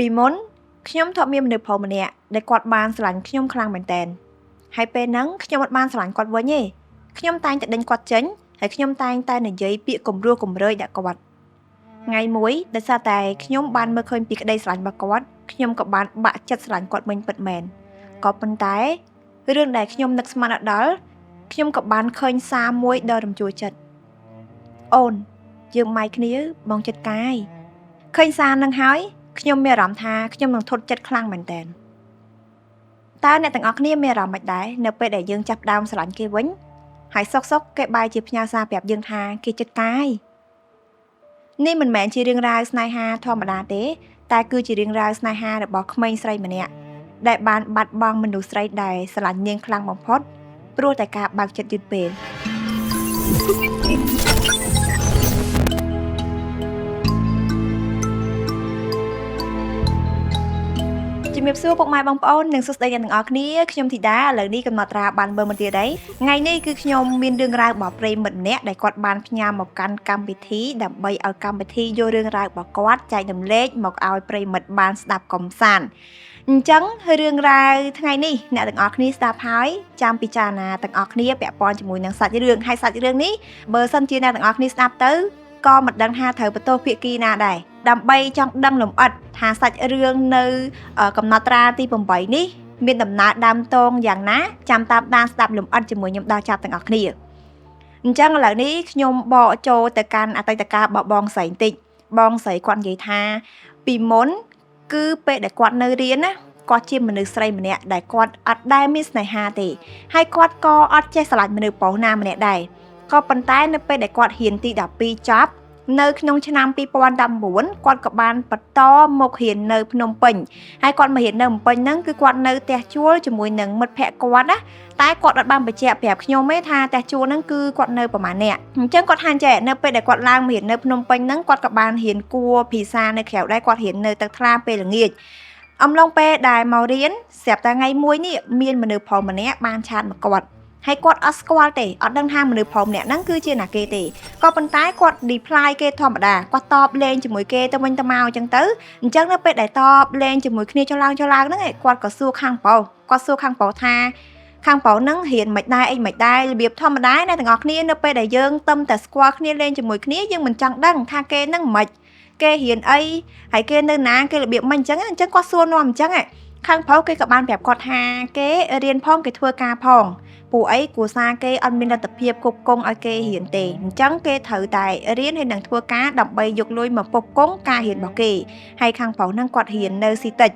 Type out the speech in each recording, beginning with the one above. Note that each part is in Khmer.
ពីមុនខ្ញុំធ្លាប់មានមនុស្សប្រុសម្នាក់ដែលគាត់បានស្រឡាញ់ខ្ញុំខ្លាំងមែនតើហើយពេលហ្នឹងខ្ញុំអត់បានស្រឡាញ់គាត់វិញទេខ្ញុំតែងតែដេញគាត់ចេញហើយខ្ញុំតែងតែនិយាយពាក្យគំរោះគំរើយដាក់គាត់ថ្ងៃមួយដោយសារតែខ្ញុំបានមើលឃើញពីក្តីស្រឡាញ់របស់គាត់ខ្ញុំក៏បានបាក់ចិត្តស្រឡាញ់គាត់វិញពិតមែនក៏ប៉ុន្តែរឿងដែលខ្ញុំនឹកស្មានអត់ដល់ខ្ញុំក៏បានឃើញសារមួយដ៏រំជួលចិត្តអូនយើងម៉ៃគ្នាបងចិត្តកាយឃើញសារនឹងហើយខ្ញុំមានអារម្មណ៍ថាខ្ញុំនឹងធត់ចិត្តខ្លាំងមែនតើអ្នកទាំងអស់គ្នាមានអារម្មណ៍មិនដែរនៅពេលដែលយើងចាប់ផ្ដើមស្រឡាញ់គេវិញហើយសុកគេបែរជាផ្ញើសារប្រាប់យើងថាគេចិត្តកាយនេះមិនមែនជារឿងរ៉ាវស្នេហាធម្មតាទេតែគឺជារឿងរ៉ាវស្នេហារបស់ក្មេងស្រីម្នាក់ដែលបានបាត់បង់មនុស្សស្រីដែលស្រឡាញ់នាងខ្លាំងបំផុតព្រោះតែការបើកចិត្តយឺតពេលជំរាបសួរពុកម៉ែបងប្អូននិងសួស្តីអ្នកទាំងអស់គ្នាខ្ញុំធីតាឥឡូវនេះកំណត់ត្រាបានបើមកទៀតហើយថ្ងៃនេះគឺខ្ញុំមានរឿងរ៉ាវរបស់ប្រិយមិត្តម្នាក់ដែលគាត់បានផ្ញើមកកាន់កម្មវិធីដើម្បីឲ្យកម្មវិធីយករឿងរ៉ាវរបស់គាត់ចែករំលែកមកឲ្យប្រិយមិត្តបានស្ដាប់កំសាន្តអញ្ចឹងរឿងរ៉ាវថ្ងៃនេះអ្នកទាំងអស់គ្នាស្ដាប់ហើយចាំពិចារណាទាំងអស់គ្នាពាក់ព័ន្ធជាមួយនឹងសាច់រឿងហើយសាច់រឿងនេះបើសិនជាអ្នកទាំងអស់គ្នាស្ដាប់ទៅក៏មិនដឹងថាត្រូវបន្ទោសភាគីណាដែរដើម្បីចង់ដឹងលម្អិតថាសាច់រឿងនៅកំណត់ត្រាទី8នេះមានដំណើរដើមតងយ៉ាងណាចាំតាមដានស្ដាប់លម្អិតជាមួយខ្ញុំដល់ចាប់ទាំងអស់គ្នាអញ្ចឹងឥឡូវនេះខ្ញុំបកចូលទៅកាន់អតីតកាលរបស់បងស្រីបន្តិចបងស្រីគាត់និយាយថាពីមុនគឺពេលដែលគាត់នៅរៀនណាគាត់ជាមនុស្សស្រីម្នាក់ដែលគាត់អត់ដែលមានស្នេហាទេហើយគាត់ក៏អត់ចេះស្រឡាញ់មនុស្សប្រុសណាម្នាក់ដែរក៏ប៉ុន្តែនៅពេលដែលគាត់រៀនទី12ចប់នៅក្នុងឆ្នាំ2019គាត់ក៏បានបន្តមករៀននៅភ្នំពេញហើយគាត់មករៀននៅភ្នំពេញហ្នឹងគឺគាត់នៅផ្ទះជួលជាមួយនឹងមិត្តភ័ក្តិគាត់ណាតែគាត់អត់បានបញ្ជាក់ប្រាប់ខ្ញុំទេថាផ្ទះជួលហ្នឹងគឺគាត់នៅប្រហែលនាក់អញ្ចឹងគាត់ហានចេះនៅពេលដែលគាត់ឡើងមករៀននៅភ្នំពេញហ្នឹងគាត់ក៏បានរៀនគួរភាសានៅក្រៅដែរគាត់រៀននៅទឹកថ្លាពេលល្ងាចអំឡុងពេលដែលមករៀនស្រាប់តែថ្ងៃមួយនេះមានមនុស្សប្រុសម្នាក់បានឆាតមកគាត់ហើយគាត់អត់ស្គាល់ទេអត់ដឹងថាមនុស្សប្រុសម្នាក់ហ្នឹងគឺជាណាគេទេក៏ប៉ុន្តែគាត់ reply គេធម្មតាគាត់តបលេងជាមួយគេទៅវិញទៅមកអញ្ចឹងទៅអញ្ចឹងនៅពេលដែលតបលេងជាមួយគ្នាចុះឡើងហ្នឹងគាត់ក៏សួរខាងប្រុសគាត់សួរខាងប្រុសថាខាងប្រុសហ្នឹងរៀនមិនដែរអីមិនដែររបៀបធម្មតាអ្នកទាំងអស់គ្នានៅពេលដែលយើងទៅតែស្គាល់គ្នាលេងជាមួយគ្នាយើងមិនចង់ដឹងថាគេហ្នឹងមិនគេរៀនអីហើយគេនៅណាគេរបៀបមិនអញ្ចឹងគាត់សួរនាំអញ្ចឹងខាងប្រុសគេក៏បានប្រាប់គាត់ថាគេរៀនផងគេធ្វើការផងពួកអីគ្រួសារគេអត់មានលទ្ធភាពគ្រប់គ្រងឲ្យគេរៀនទេអញ្ចឹងគេត្រូវតែរៀនហើយនឹងធ្វើការដើម្បីយកលុយមកពប់គង់ការរៀនរបស់គេហើយខាងប្រុសហ្នឹងគាត់រៀននៅស៊ីតិច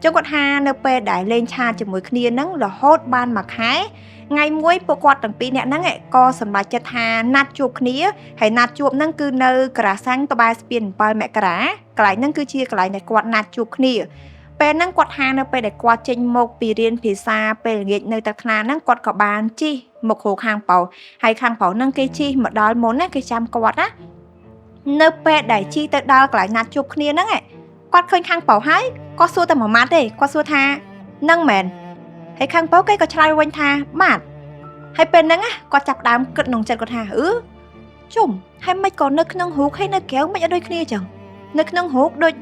ចឹងគាត់ថានៅពេលដែលលេងឆាតជាមួយគ្នាហ្នឹងរហូតបានមួយខែថ្ងៃមួយពួកគាត់ទាំងពីរនាក់ហ្នឹងក៏សម្រេចចិត្តថាណាត់ជួបគ្នាហើយណាត់ជួបហ្នឹងគឺនៅក្រាសាំងក្បែរស្ពាន7មករាកន្លែងហ្នឹងគឺជាកន្លែងដែលគាត់ណាត់ជួបគ្នាពេលហ្នឹងគាត់ថានៅពេលដែលគាត់ចេញមកពីរៀនភាសាពេលល្ងាចនៅទឹកថ្លាហ្នឹងគាត់ក៏បានជិះមកគ្រូខាងប្រុសហើយខាងប្រុសហ្នឹងគេជិះមកដល់មុនណាគេចាំគាត់ណានៅពេលដែលជិះទៅដល់កន្លែងណាត់ជួបគ្នាហ្នឹងគាត់ឃើញខាងប្រុសហើយគាត់សួរតែមួយម៉ាត់ទេគាត់សួរថានឹងមែនហើយខាងប្រុសគេក៏ឆ្លើយវិញថាម៉ាត់ហើយពេលហ្នឹងគាត់ចាប់ដើមគិតក្នុងចិត្តគាត់ថាជុំហើយមិនក៏នៅក្នុងរូបហើយនៅក្រៅមិនអត់ដូចគ្នាចឹងនៅក្នុងរូបដូច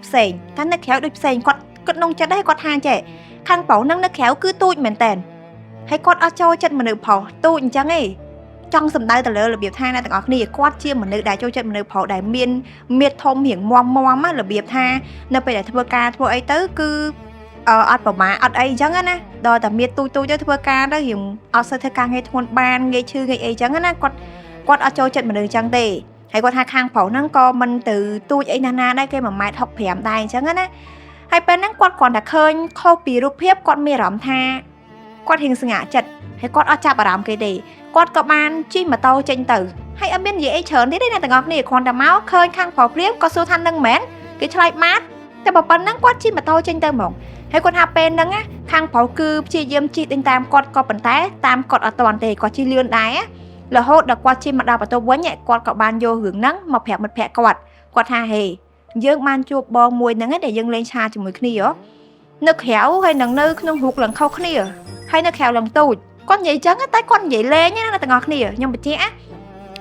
ផ្សេងតែនៅក្រៅដូចផ្សេងគាត់គិតក្នុងចិត្តដែរគាត់ថាចេះខាងប្រុសហ្នឹងនៅក្រៅគឺទូចមែនតែនហើយគាត់អត់ចូលចិត្តមនុស្សប្រុសទូចអញ្ចឹងឯងចង់សំដៅទៅលើរបៀបថាអ្នកទាំងអស់គ្នាគាត់ជាមនុស្សដែលចូលចិត្តមនុស្សប្រុសដែលមានមាឌធំរៀងមាំរបៀបថានៅពេលដែលធ្វើការធ្វើអីទៅគឺអត់ប្រមាអត់អីអញ្ចឹងណាដល់តែមាឌទូចទៅធ្វើការទៅរៀងអត់សូវធ្វើការងារធ្ងន់បានងាយឈឺងាយអីអញ្ចឹងណាគាត់អត់ចូលចិត្តមនុស្សអញ្ចឹងទេហើយគាត់ថាខាងប្រុសហ្នឹងក៏មិនទៅទូចអីណាដែរគេ1.65 ម៉ែត្រដែរអញ្ចឹងណាហើយពេលហ្នឹងគាត់គ្រាន់តែឃើញខុសពីរូបភាពគាត់មានអារម្មណ៍ថាគាត់រៀងស្ងាក់ចិត្តហើយគាត់អត់ចាប់អារម្មណ៍គេទេគាត់ក៏បានជិះម៉ូតូចេញទៅហើយអត់មាននិយាយអីច្រើនទេអ្នកទាំងអស់គ្នាគ្រាន់តែមកឃើញខាងប្រុសព្រាមក៏សួរថានឹងមែនគេឆ្លើយម៉ាត់តែប៉ុណ្ណឹងគាត់ជិះម៉ូតូចេញទៅហ្មងហើយគាត់ថាពេលហ្នឹងខាងប្រុសគឺព្យាយាមជិះដេញតាមគាត់ក៏ប៉ុន្តែតាមគាត់អត់ទាន់ទេគាត់ជិះលឿនដែររហូតដល់គាត់ជិះមកដល់បន្ទប់វិញគាត់ក៏បានយករឿងហ្នឹងមកប្រាប់មិត្តភក្តិគាត់ថាហេយើងបានជួបបងមួយហ្នឹងដែលយើងលេងឆាជាមួយគ្នានៅក្រៅហើយនឹងនៅក្នុងរូបឡើងខុសគ្នាហើយនៅក្រៅឡើងទូចគាត់និយាយចឹងតែគាត់និយាយលេងណាទាំងអស់គ្នាខ្ញុំបញ្ជាក់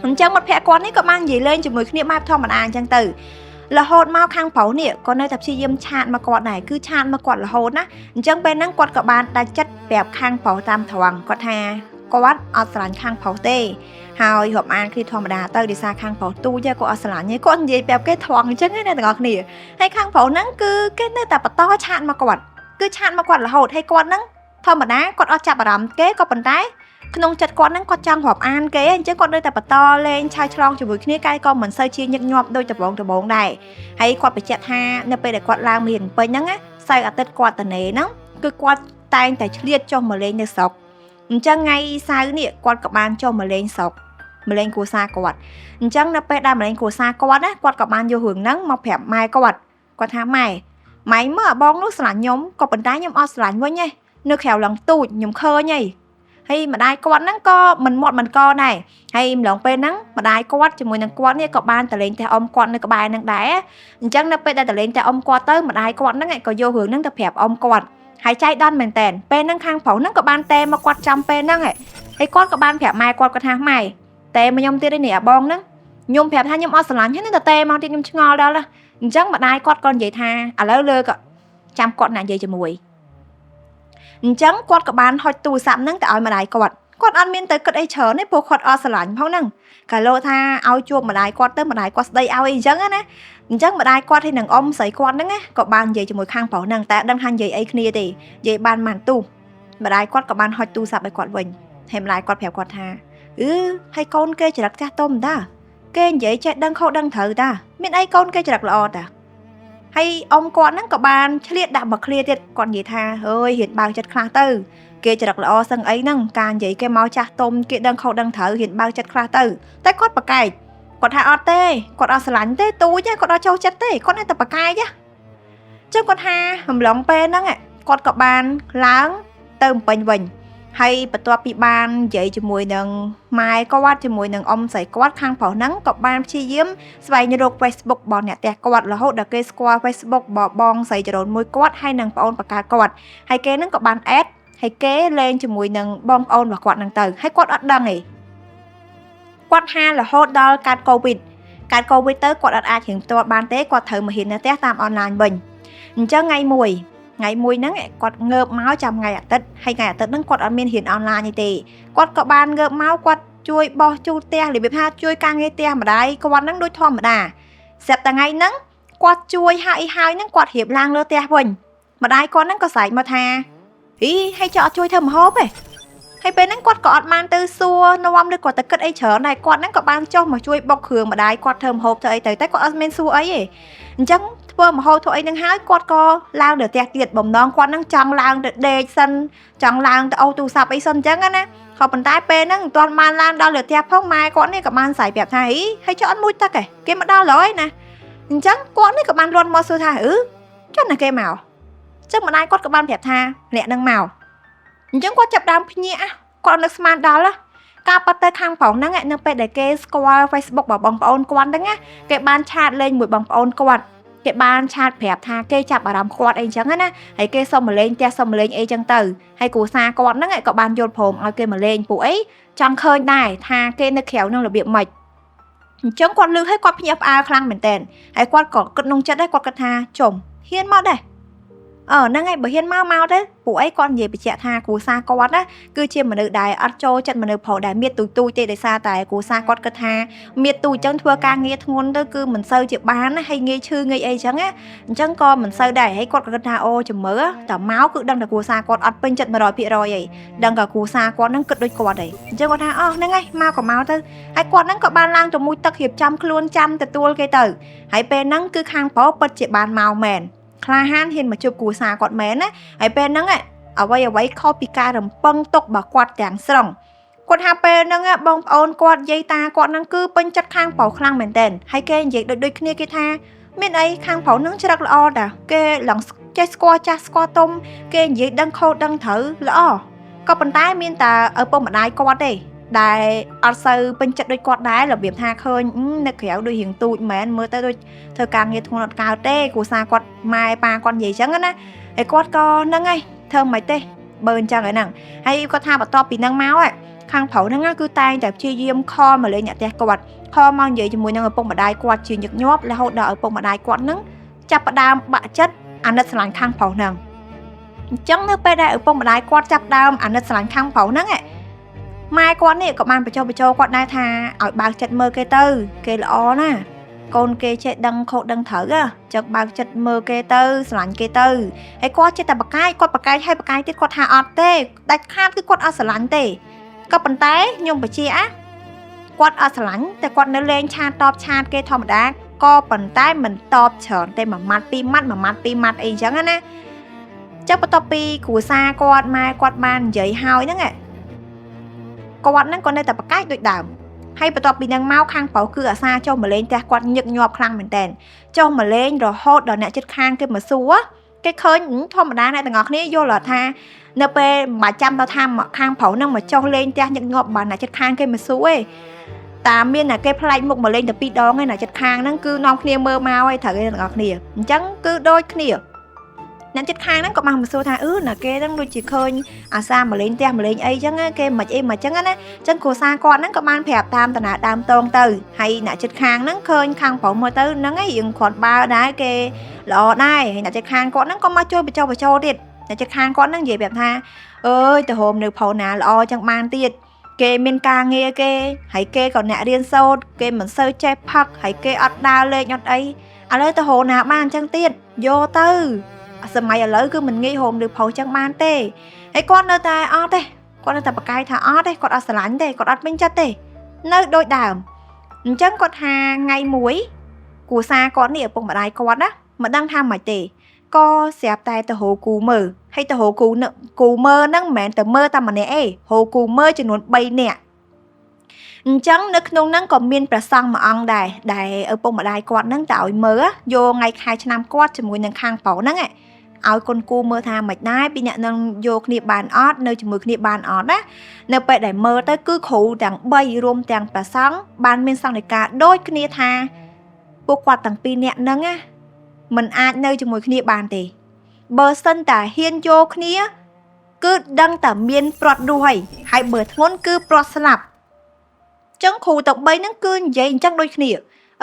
អញ្ចឹងមិត្តភក្តិគាត់នេះក៏បាននិយាយលេងជាមួយគ្នាបែបធម្មតាអញ្ចឹងទៅ là hốt mau khang phấu nè còn nơi tập chi yếm chạn mà quạt này cứ chạn mà quạt là hốt á chẳng bên năng quạt các bạn đã chất bẹp khang phấu tam thoảng quạt hà quạt ở sàn khang phấu tê hào hộp ăn khi thòng đà tơi đi xa khang phấu tu cho cô ở sàn như con gì bẹp cái thoảng chứ cái này ngọt nè hay khang phấu nắng cứ cái nơi tập to chạn mà quạt cứ chạn mà quạt là hốt hay quạt nắng thòng đá quạt ở chạm đầm kế có bàn tay nông chặt quạt nắng quạt trăng hộp ăn kế chứ con nơi tập to lên chai tròn cho buổi kia cái con mình sơi chia nhật nhọp đôi tập bóng này hay quạt phải chặt ha nơi bây để quạt lang miền bây nắng á xây ở tết quạt tận này nắng cứ quạt tay tại liệt cho mà lên được sọc chẳng ngay sai nè quạt các bạn cho mà lên sọc mà lên của xa quạt chẳng nơi bây đa mà lên của xa quạt á quạt các bạn vô hưởng nắng mọc hẹp mai quạt há mày máy mở bong nước sạch nhóm có bàn tay nhóm o sạch với nhé nước khéo lần tụt nhóm khơ nhỉ hay mà đai quạt nắng co mình co này hay lòng pe nắng mà đai quạt cho mùi nắng quạt này có ban tờ lên theo ông quạt này có bài nắng đá chẳng nó pe tờ lên theo ông quạt tới mà đai quạt nắng này có vô hưởng nắng tập hẹp ông quạt hay chay đan mền tèn pe nắng khang phẩu nắng có ban te mà quạt trăm pe nắng này hay quạt có ban hẹp mai quạt có thang mày te mà nhom tia đây nè bong nắng nhom hẹp thay nhom o sờ lạnh hết nó te mau tia nhom ngò đó là chẳng mà đai quạt con vậy tha à lỡ lơ cọ trăm quạt này vậy cho mùi chẳng quạt các bạn hỏi tù sạm nắng tại mà đại quạt ăn miên tới cất ấy chớ này bộ quạt o sờ lạnh phong nằng cả lô tha ao chuột mà đại quạt tới mà đại quạt đây ao ấy chẳng á nè chẳng mà đại quạt thì nằng ôm sấy quạt nắng á các bạn về cho mùi khang phẩu nằng tại đang hành về ấy kia thì về bàn màn tu mà đại quạt các bạn hỏi tù sạm bài quạt mình thêm lại quạt phèo quạt hà hay con kê chỉ đặt cha tôm ta kê vậy chạy đang khâu đang thử ta miên ấy con kê chỉ đặt lò ta hay ông con nắng có bàn liệt đạm mà clear tiệt còn gì tha ơi hiện bao chất khá tư kia chỉ đặt là o sân ấy nâng càng vậy cái máu cha tôm kia đang khâu đang thở hiện bao chất khá tư tay cốt bạc cày còn hạ o tê còn o sắn tê túi nhá còn o châu chất tê con này tập bạc cày nhá chứ con ha hầm lòng pe nắng ạ con có bàn láng tôm bền vinh hay bật toa bị ban vậy cho mùi nâng mai có quát cho mùi nâng ông sẽ quát khang phỏ nắng có ban chi diếm xoay như đột Facebook bỏ nhẹ tẹt quát là hốt đặc kê square Facebook bỏ bong xảy cho đồn mùi quát hay nâng phỏng bạc cá quát hay kế nâng có ban ad hay kế lên cho mùi nâng bong ôn và quát nâng từ hay quát ớt đăng ấy quát ha là hốt đo card covid tới quát ớt ad hiệnตัวban tế quát thử mà hiện nó test tam online bình cho ngày mùi nắng quạt ngợp máu trong ngày Tết hay ngày Tết nắng quạt ở miền hiện online như thế quạt có ban ngợp máu quạt chui bo chu te để biết ha chui càng nghe te mà đấy quạt nắng đôi thom mà đà xẹp ta ngày nắng quạt chui hai nắng quạt hiệp lang lơ te bình mà đấy con nắng có sải mà thà ý hay cho chui thơm hốp ấy hay bên nắng quạt cọt man tư xua nó om được quạt tật cất ấy chở này quạt nắng có ban cho mà chui bọc hường mà đấy quạt thơm hộp tới tới quạt men xua ấy chẳng vừa mà hồi thôi nâng hái quạt co lang được tẹt tiệt bầm non quạt nâng trăng lang được đề sân trăng lang được ô tô sạp ấy sân chẳng á nè họ bàn tay pe nâng toàn man lang đo được tẹt phong mai quạt này các bạn xài bẹp thay hay cho ăn mũi ta kể cái mà đo lỗi nè chẳng quạt này các bạn luôn mò sơ tha chắc là cái màu chắc mà ai quạt các bạn bẹp tha lẹ nâng màu chẳng quạt chập đam nhẹ quạt được smart đó là các bạn tới khang phỏng nâng nâng pe để cái square Facebook bảo bằng ôn quạt đó á cái ban chat lên mùi bằng ôn quạt cái ban chat phẹp tha kê chập ở đám quạt ấy chẳng á hay kê xong mà lên te xong mà lên ấy chẳng từ hay cú xa quạt nó lại có ban vô phồng ở kê mà lên phụ ấy chẳng khơi này tha kê nó khéo năng là bị mệt chẳng quạt lư hay quạt nhập a khang mình tên hay quạt có cất nông chất đấy quạt cất tha chồng hiên mau đây nâng ngày bởi hiên mau đấy phụ ấy con gì bị chạy tha cú xa quạt á cứ chia mà được đài ăn trôi chân mà được phổ đài miệt tui tê để xa tại cú xa quạt cất tha miệt tui chẳng thua ca nghe thôn đó cứ mình sơ chịu bán hay nghe chư nghe ấy chẳng á chẳng con mình sơ đài hay quạt cất tha ô chùm mỡ tỏ máu cứ đang là cú xa quạt ăn bên trận mà rồi bị rồi vậy đang cả cú xa quạt nâng cất đôi quạt đấy chẳng quạt tha nâng ngày mau có máu thôi hay quạt nâng có ban lang trong mũi tắc hiệp trăm luôn trăm từ tua cái tử hãy bên nâng cứ khang phó bật chị bàn màu mèn khai han hiền mà chụp cú xa quạt mén á hãy bên nâng ở vậy copy ca rầm băng tốc bà quạt chẳng sòng quạt HP nâng bông ôn quạt dây ta quạt nâng cứ bên chất khang phẩu khang mền tên hay kê dịch đôi kia kia tha miền ấy khang phẩu nâng chất là o đã kê lần chơi squat tôm kê dịch đăng khâu đăng thử là có bàn tay miền ta ở bông mà đai quạt đây đài ở sâu bên chất đôi quạt đái là việc tha khơi nó khéo đôi hiền tụi mẹ mới tới đôi thời càng nghe thôn cao tê của xa quạt mai ba con gì chẳng á ấy quạt co nâng ngay thơm mấy tê bơn cho cái nằng hay có tha vào to bị nâng máu ấy ខាងប្រុសហ្នឹងគឺតែងតែព្យាយាមខលមកលេងអ្នកផ្ទះគាត់ខលមកនិយាយជាមួយនឹងឪពុកម្ដាយគាត់ជាញឹកញាប់រហូតដល់ឪពុកម្ដាយគាត់ហ្នឹងចាប់ផ្ដើមបាក់ចិត្តអាណិតស្រឡាញ់ខាងប្រុសហ្នឹងអញ្ចឹងនៅពេលដែលឪពុកម្ដាយគាត់ចាប់ផ្ដើមអាណិតស្រឡាញ់ខាងប្រុសហ្នឹងម៉ែគាត់នេះក៏បានបញ្ចុះបញ្ចូលគាត់ដែរថាឲ្យបើកចិត្តមើលគេទៅគេល្អណាស់កូនគេចេះដឹងខុសដឹងត្រូវចឹងបើកចិត្តមើលគេទៅស្រឡាញ់គេទៅហើយគាត់ចេះតែបកាយគាត់បកាយហើយបកាយទៀតគាត់ថាអត់ទេដាច់ខាតគឺគាត់អត់ស្រឡាញ់ទេក៏ប៉ុន្តែខ្ញុំបញ្ជាគាត់អត់ស្រឡាញ់តែគាត់នៅលេងឆាតតបឆាតគេធម្មតាក៏ប៉ុន្តែមិនតបច្រើនទេមួយម៉ាត់ពីរម៉ាត់មួយម៉ាត់ពីរម៉ាត់អីចឹងណាចឹងបន្ទាប់ពីគ្រួសារគាត់ម៉ែគាត់បាននិយាយហើយហ្នឹងគាត់ហ្នឹងក៏នៅតែបកាយដូចដើមហើយបន្ទាប់ពីហ្នឹងមកខាងប្រុសគឺអាសាចុះមកលេងផ្ទះគាត់ញឹកញាប់ខ្លាំងមែនតើចុះមកលេងរហូតដល់អ្នកជិតខាងគេមកសួរគេឃើញធម្មតាអ្នកទាំងអស់គ្នាយល់ថានៅពេលមិនចាំដល់ថាខាងប្រុសហ្នឹងមកចុះលេងផ្ទះញឹកញាប់បានអ្នកជិតខាងគេមកសួរឯងតាមមានតែគេផ្លែកមុខមកលេងតែ2ដងឯអ្នកជិតខាងហ្នឹងគឺនាំគ្នាមើលមកឯងត្រូវឯងទាំងអស់គ្នាអញ្ចឹងគឺដូចគ្នាអ្នកជិតខាងហ្នឹងក៏មកសួរថាណាគេហ្នឹងដូចជាឃើញអាសាមកលេងផ្ទះមកលេងអីចឹងគេមិនអីមិនចឹងណាអញ្ចឹងគ្រួសារគាត់ហ្នឹងក៏បានប្រាប់តាមតាដើមតងទៅហើយអ្នកជិតខាងហ្នឹងឃើញខាងប្រុសមើលទៅហ្នឹងឯងរៀងគ្រាន់បើដែរគេល្អដែរហើយអ្នកជិតខាងគាត់ហ្នឹងក៏មកជួយបញ្ចុះបញ្ចូលទៀតអ្នកជិតខាងគាត់ហ្នឹងនិយាយប្រាប់ថាអើយទៅហូមនៅផោណាល្អចឹងបានទៀតគេមានការងារគេហើយគេក៏អ្នករៀនសូត្រគេមិនសូវចេះផឹកហើយគេអត់ដើរលេងអត់អីឥឡូវទៅហូណាបានចឹងទៀតយកទៅសម័យឥឡូវគឺមិនងាយហូមឬផុសចឹងបានទេហើយគាត់នៅតែអត់ទេគាត់នៅតែបកាយថាអត់ទេគាត់អត់ស្រឡាញ់ទេគាត់អត់ពេញចិត្តទេនៅដូចដើមអញ្ចឹងគាត់ថាថ្ងៃមួយគ្រួសារគាត់នេះឪពុកម្ដាយគាត់ណាមិនដឹងថាម៉េចទេក៏ស្រាប់តែទៅហៅគូមើលហើយទៅហៅគូមើលហ្នឹងមិនមែនតែមើលតែម្នាក់ឯងហៅគូមើលចំនួន3នាក់អញ្ចឹងនៅក្នុងហ្នឹងក៏មានព្រះសង្ឃមួយអង្គដែរដែលឪពុកម្ដាយគាត់ហ្នឹងទៅឲ្យមើលយកថ្ងៃខែឆ្នាំគាត់ជាមួយនឹងខាងប្រុសហ្នឹងឲ្យកូនគូមើលថាមិនដែរពីអ្នកនឹងយកគ្នាបានអត់នៅជាមួយគ្នាបានអត់ណានៅពេលដែលមើលទៅគឺគ្រូទាំង3រួមទាំងព្រះសង្ឃបានមានសង្ឃនិកាដូចគ្នាថាពួកគាត់ទាំងពីរនាក់ហ្នឹងមិនអាចនៅជាមួយគ្នាបានទេបើសិនតែហ៊ានយកគ្នាគឺដឹងតែមានព្រាត់រស់ហើយបើធ្ងន់គឺព្រាត់ស្លាប់ចឹងគ្រូទាំង3ហ្នឹងគឺនិយាយអញ្ចឹងដូចគ្នា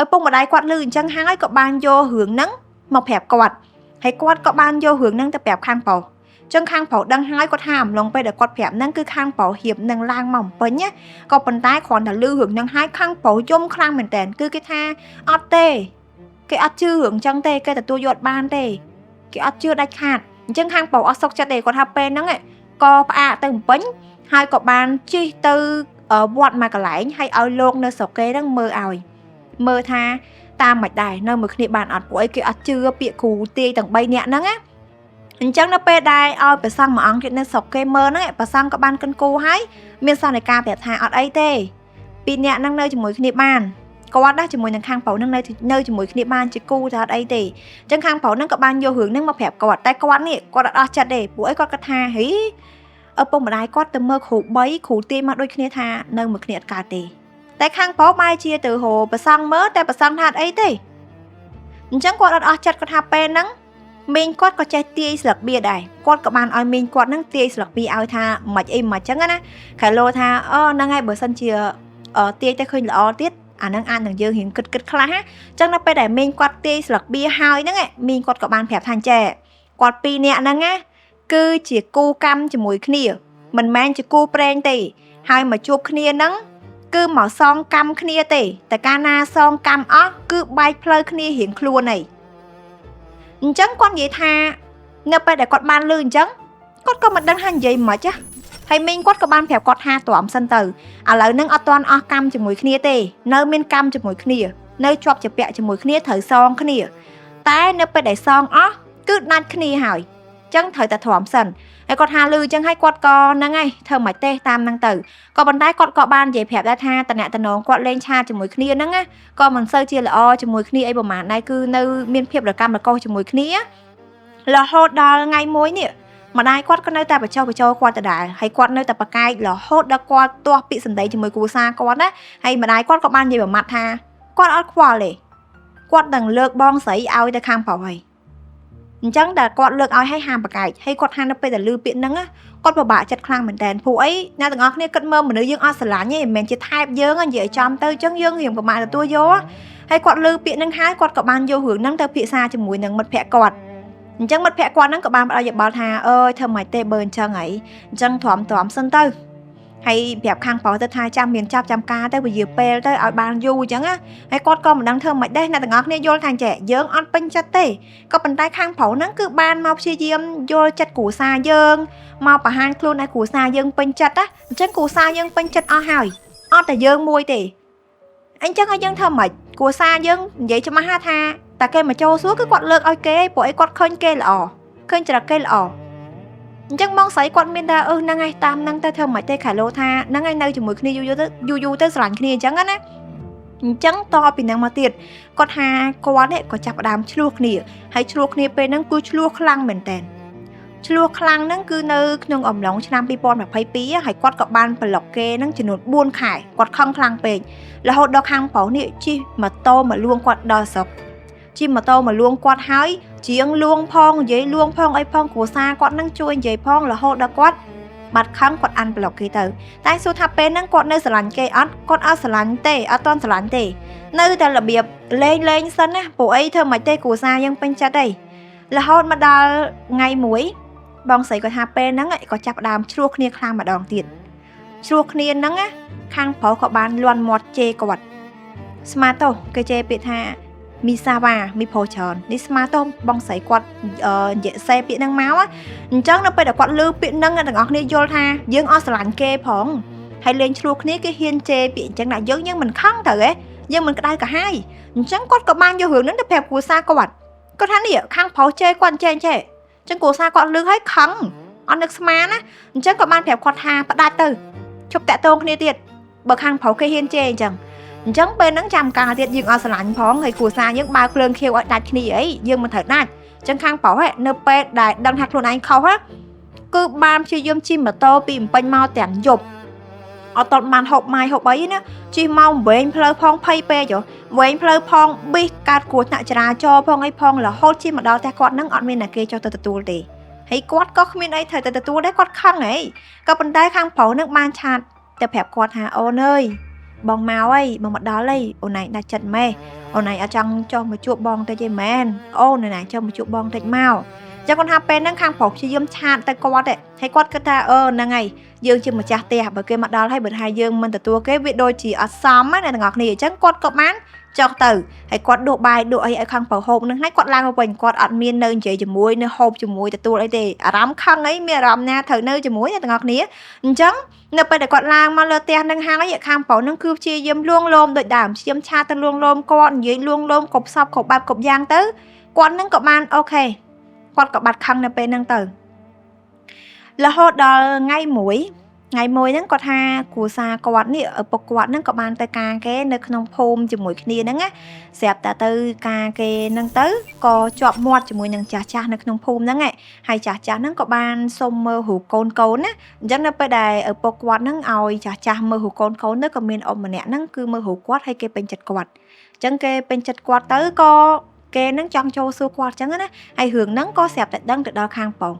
ឪពុកម្ដាយគាត់ឮអញ្ចឹងហើយក៏បានយករឿងហ្នឹងមកប្រាប់គាត់ហើយគាត់ក៏បានយករឿងហ្នឹងទៅប្រាប់ខាងប្រុសចឹងខាងប្រុសដឹងហើយគាត់ថាអំឡុងពេលដែលគាត់ប្រាប់ហ្នឹងគឺខាងប្រុសរៀបនឹងឡើងមកបំពេញក៏ប៉ុន្តែគ្រាន់តែឮរឿងហ្នឹងហើយខាងប្រុសយំខ្លាំងមែនតើគឺគេថាអត់ទេគេអត់ជឿរឿងចឹងទេគេទទួលយកបានទេគេអត់ជឿដាច់ខាតអញ្ចឹងខាងប្រុសអត់សុខចិត្តទេគាត់ថាពេលហ្នឹងក៏ផ្អាកទៅបំពេញហើយក៏បានជិះទៅវត្តមកកន្លែងហើយឲ្យលោកនៅស្រុកគេហ្នឹងមើលឲ្យមើលថាតាមមិនដែរនៅមួយគ្នាបានអត់ពួកអីគេអត់ជឿពាក្យគ្រូទាយទាំង3នាក់ហ្នឹងអញ្ចឹងនៅពេលដែលឲ្យប្រសង់មួយអង្គទៀតនៅស្រុកគេមើលហ្នឹងប្រសង់ក៏បានកិនគូហើយមានសន្និកាប្រាប់ថាអត់អីទេពីរនាក់ហ្នឹងនៅជាមួយគ្នាបានគាត់ដែរជាមួយនឹងខាងប្រុសហ្នឹងនៅជាមួយគ្នាបានជាគូថាអត់អីទេអញ្ចឹងខាងប្រុសហ្នឹងក៏បានយករឿងហ្នឹងមកប្រាប់គាត់តែគាត់នេះគាត់អត់អស់ចិត្តទេពួកអីគាត់គិតថាហីឪពុកម្ដាយគាត់ទៅមើលគ្រូ3គ្រូទាយមកដូចគ្នាថានៅមួយគ្នាអត់កើតទេតែខាងប្រុសបែរជាទៅរកប្រសង់មើលតែប្រសង់ថាអត់អីទេអញ្ចឹងគាត់អត់អស់ចិត្តគាត់ថាពេលហ្នឹងមីងគាត់ក៏ចេះទាយស្លឹកបៀដែរគាត់ក៏បានឲ្យមីងគាត់ហ្នឹងទាយស្លឹកបៀឲ្យថាមិនអីមិនអញ្ចឹងណាខែលោថាហ្នឹងហើយបើសិនជាទាយទៅឃើញល្អទៀតអាហ្នឹងអាចនឹងយើងរៀងគិតខ្លះអញ្ចឹងនៅពេលដែលមីងគាត់ទាយស្លឹកបៀហើយហ្នឹងមីងគាត់ក៏បានប្រាប់ថាចេះគាត់ពីរនាក់ហ្នឹងគឺជាគូកម្មជាមួយគ្នាមិនមែនជាគូប្រេងទេហើយមកជួបគ្នាហ្នឹងគឺមកសងកម្មគ្នាទេតែកាលណាសងកម្មអស់គឺបែកផ្លូវគ្នារៀងខ្លួនឯងអញ្ចឹងគាត់និយាយថានៅពេលដែលគាត់បានឮអញ្ចឹងគាត់ក៏មិនដឹងថានិយាយមិនខ្មិចហើយមីងគាត់ក៏បានប្រាប់គាត់ថាទ្រាំសិនទៅឥឡូវហ្នឹងអត់ទាន់អស់កម្មជាមួយគ្នាទេនៅមានកម្មជាមួយគ្នានៅជាប់ជាពាក់ជាមួយគ្នាត្រូវសងគ្នាតែនៅពេលដែលសងអស់គឺដាច់គ្នាហើយអញ្ចឹងត្រូវតែទ្រាំសិនហើយគាត់ថាឮអញ្ចឹងហើយគាត់ក៏ហ្នឹងហើយធ្វើមិនទេតាមហ្នឹងទៅក៏ប៉ុន្តែគាត់ក៏បាននិយាយប្រាប់ដែរថាតំណែងគាត់លេងឆាតជាមួយគ្នាហ្នឹងក៏មិនសូវជាល្អជាមួយគ្នាអីប្រហែលដែរគឺនៅមានភាពរកម្មរកុសជាមួយគ្នារហូតដល់ថ្ងៃមួយនេះម្ដាយគាត់ក៏នៅតែបញ្ចុះបញ្ចូលគាត់ដដែលហើយគាត់នៅតែប្រកែករហូតដល់គាត់ទាស់ពាក្យសម្ដីជាមួយគ្រួសារគាត់ណាហើយម្ដាយគាត់ក៏បាននិយាយប្រមាថថាគាត់អត់ខ្វល់ទេគាត់នឹងលើកបងស្រីឲ្យទៅខាងប្រុសហើយ ចឹងតែគាត់លើកឲ្យឲ្យហាមបកាយហើយគាត់ហាមនៅពេលដែលលឺពាក្យហ្នឹងគាត់ពិបាកចិត្តខ្លាំងមែនតើព្រោះអីអ្នកទាំងអស់គ្នាគិតមើលមនុស្សយើងអត់ស្រឡាញ់ទេមិនមែនជាថែបយើងនិយាយឲ្យចំទៅចឹងយើងរៀងពិបាកទទួលយកហើយគាត់លឺពាក្យហ្នឹងហើយគាត់ក៏បានយករឿងហ្នឹងទៅពិភាក្សាជាមួយនឹងមិត្តភក្តិគាត់អញ្ចឹងមិត្តភក្តិគាត់ហ្នឹងក៏បានផ្ដល់យោបល់ថាអើយធ្វើមិនទេបើអញ្ចឹងហីអញ្ចឹងទ្រាំសិនទៅហើយប្រាប់ខាងប្រុសទៅថាចាំមានចាំការទៅវិយាពេលទៅឲ្យបានយូរអញ្ចឹងណាហើយគាត់ក៏មិនដឹងធ្វើមិនដែរអ្នកទាំងអស់គ្នាយល់ថាចេះយើងអត់ពេញចិត្តទេក៏ប៉ុន្តែខាងប្រុសហ្នឹងគឺបានមកព្យាយាមយល់ចិត្តគ្រួសារយើងមកបង្ហាញខ្លួនឲ្យគ្រួសារយើងពេញចិត្តណាអញ្ចឹងគ្រួសារយើងពេញចិត្តអស់ហើយអត់តែយើងមួយទេអញ្ចឹងឲ្យយើងធ្វើមិនគ្រួសារយើងនិយាយច្បាស់ថាតែគេមកចូលសួរគឺគាត់លើកឲ្យគេព្រោះអីគាត់ឃើញគេល្អឃើញច្រកគេល្អអញ្ចឹងបងស្រីគាត់មានថាហ្នឹងឯងតាមហ្នឹងទៅធ្វើមិនទេខែលោថាហ្នឹងឯងនៅជាមួយគ្នាយូរទៅស្រឡាញ់គ្នាអញ្ចឹងណាអញ្ចឹងតពីហ្នឹងមកទៀតគាត់ថាគាត់នេះក៏ចាប់ផ្ដើមឆ្លោះគ្នាហើយឆ្លោះគ្នាពេលហ្នឹងគឺឆ្លោះខ្លាំងមែនតើឆ្លោះខ្លាំងហ្នឹងគឺនៅក្នុងអំឡុងឆ្នាំ2022ហើយគាត់ក៏បានប្លុកគេហ្នឹងចំនួន4ខែគាត់ខឹងខ្លាំងពេករហូតដល់ខាងប្រុសនេះជិះម៉ូតូមកលួងគាត់ដល់ស្រុកជិះម៉ូតូមកលួងគាត់ហើយជាងលួងផងនិយាយលួងផងអីផងគ្រួសារគាត់នឹងជួយនិយាយផងរហូតដល់គាត់បាត់ខឹងគាត់អានប្លុកគេទៅតែសួរថាពេលហ្នឹងគាត់នៅស្រឡាញ់គេអត់គាត់អត់ស្រឡាញ់ទេអត់តន់ស្រឡាញ់ទេនៅតែរបៀបលេងសិនណាព្រោះអីធ្វើមិនទេគ្រួសារយើងពេញចិត្តទេរហូតមកដល់ថ្ងៃមួយបងស្រីគាត់ថាពេលហ្នឹងគាត់ចាប់ដើមឆ្លោះគ្នាខ្លាំងម្ដងទៀតឆ្លោះគ្នាហ្នឹងខាងប្រុសក៏បានលន់មាត់ជេរគាត់ស្មាតោគេជេរពាក្យថាមីសាវ៉ាមីផោច្រើននេះស្មាតោបងស្រីគាត់និយាយសេពាក្យហ្នឹងមកអញ្ចឹងនៅពេលដែលគាត់លើពាក្យហ្នឹងទាំងអស់គ្នាយល់ថាយើងអត់ស្រឡាញ់គេផងហើយលេងឆ្លោះគ្នាគេហ៊ានជេរពាក្យអញ្ចឹងដាក់យើងមិនខឹងទៅហ៎យើងមិនក្តៅកាហាយអញ្ចឹងគាត់ក៏បានយករឿងហ្នឹងទៅប្រាប់គ្រួសារគាត់គាត់ថានេះខាងប្រុសជេរគាត់ចេះអញ្ចឹងគ្រួសារគាត់លើកឲ្យខឹងអត់នឹកស្មានណាអញ្ចឹងក៏បានប្រាប់គាត់ថាផ្ដាច់ទៅជប់តាក់ទងគ្នាទៀតបើខាងប្រុសគេហ៊ានជេរអញ្ចឹងពេលហ្នឹងចាំការទៀតយើងអត់ស្រឡាញ់ផងហើយគ្រួសារយើងបើកភ្លើងខៀវឲ្យដាច់គ្នាអីយើងមិនត្រូវដាច់អញ្ចឹងខាងប្រុសនៅពេលដែលដឹងថាខ្លួនឯងខុសគឺបានព្យាយាមជិះម៉ូតូពីម្ពិញមកទាំងយប់អត់តបានហូបម៉ាយហូបអីណាជិះមកវែងផ្លូវផងភ័យពេកវែងផ្លូវផងប៊ីសកាត់គ្រោះថ្នាក់ចរាចរណ៍ផងអីផងរហូតជិះមកដល់ផ្ទះគាត់ហ្នឹងអត់មានអ្នកគេចុះទៅទទួលទេហើយគាត់ក៏គ្មានអីត្រូវទៅទទួលដែរគាត់ខឹងហីក៏ប៉ុន្តែខាងប្រុសហ្នឹងបានឆាតទៅប្រាប់គាត់ថាអូនអើយបងមកអីបងមកដល់អីអូនឯងដាច់ចិត្តម៉េះអូនឯងអត់ចង់ចុះមកជួបបងតិចទេមែនអូនឯងចុះមកជួបបងតិចមកចឹងគាត់ថាពេលហ្នឹងខាងប្រុសព្យាយាមឆាតទៅគាត់ហើយគាត់គិតថាហ្នឹងហើយយើងជាម្ចាស់ផ្ទះបើគេមកដល់ហើយបើថាយើងមិនទទួលគេវាដូចជាអត់សមណាអ្នកទាំងអស់គ្នាអញ្ចឹងគាត់ក៏បានចុះទៅហើយគាត់ដួសបាយដួសអីឲ្យខាងប្រុសហូបហ្នឹងហើយគាត់ឡើងមកវិញគាត់អត់មាននៅនិយាយជាមួយនៅហូបជាមួយទទួលអីទេអារម្មណ៍ខឹងអីមានអារម្មណ៍ណាត្រូវនៅជាមួយអ្នកទាំងអស់គ្នាអញ្ចឹងនៅពេលដែលគាត់ឡើងមកលើផ្ទះហ្នឹងហើយខាងប្រុសហ្នឹងគឺព្យាយាមលួងលោមដូចដើមព្យាយាមឆាតទៅលួងលោមគាត់និយាយលួងលោមគ្រប់សពគ្រប់បែបគ្រប់យ៉ាងទៅគាត់ហ្នឹងក៏បានអូខេគាត់ក៏បាត់ខឹងនៅពេលហ្នឹងទៅរហូតដល់ថ្ងៃមួយហ្នឹងគាត់ថាគ្រួសារគាត់នេះឪពុកគាត់ហ្នឹងក៏បានទៅការគេនៅក្នុងភូមិជាមួយគ្នាហ្នឹងណាស្រាប់តែទៅការគេហ្នឹងទៅក៏ជាប់មាត់ជាមួយនឹងចាស់នៅក្នុងភូមិហ្នឹងហើយចាស់ហ្នឹងក៏បានសុំមើលរូបកូនណាអញ្ចឹងនៅពេលដែលឪពុកគាត់ហ្នឹងឲ្យចាស់មើលរូបកូនទៅក៏មានអ៊ំម្នាក់ហ្នឹងគឺមើលរូបគាត់ហើយគេពេញចិត្តគាត់អញ្ចឹងគេពេញចិត្តគាត់ទៅក៏គេហ្នឹងចង់ចូលសួរគាត់អញ្ចឹងណាហើយរឿងហ្នឹងក៏ស្រាប់តែដឹងទៅដល់ខាងប្រុស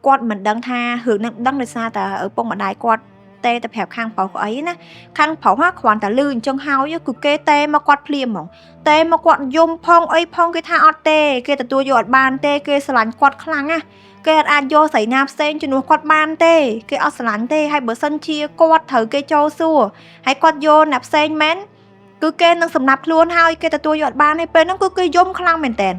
គាត់មិនដឹងថារឿងហ្នឹងដឹងដោយសារតែឪពុកម្ដាយគាត់ទេទៅប្រាប់ខាងប្រុសអីណាខាងប្រុសគ្រាន់តែលឺអញ្ចឹងហើយគឺគេទេមកគាត់ភ្លាមហ្មងទេមកគាត់យំផងអីផងគេថាអត់ទេគេទទួលយកអត់បានទេគេស្រឡាញ់គាត់ខ្លាំងណាគេអត់អាចយកស្រីណាផ្សេងជំនួសគាត់បានទេគេអត់ស្រឡាញ់ទេហើយបើសិនជាគាត់ត្រូវគេចូលសួរហើយគាត់យកអ្នកផ្សេងមែនគឺគេនឹងសម្លាប់ខ្លួនហើយគេទទួលយកអត់បានទេពេលហ្នឹងគឺគេយំខ្លាំងមែនតើ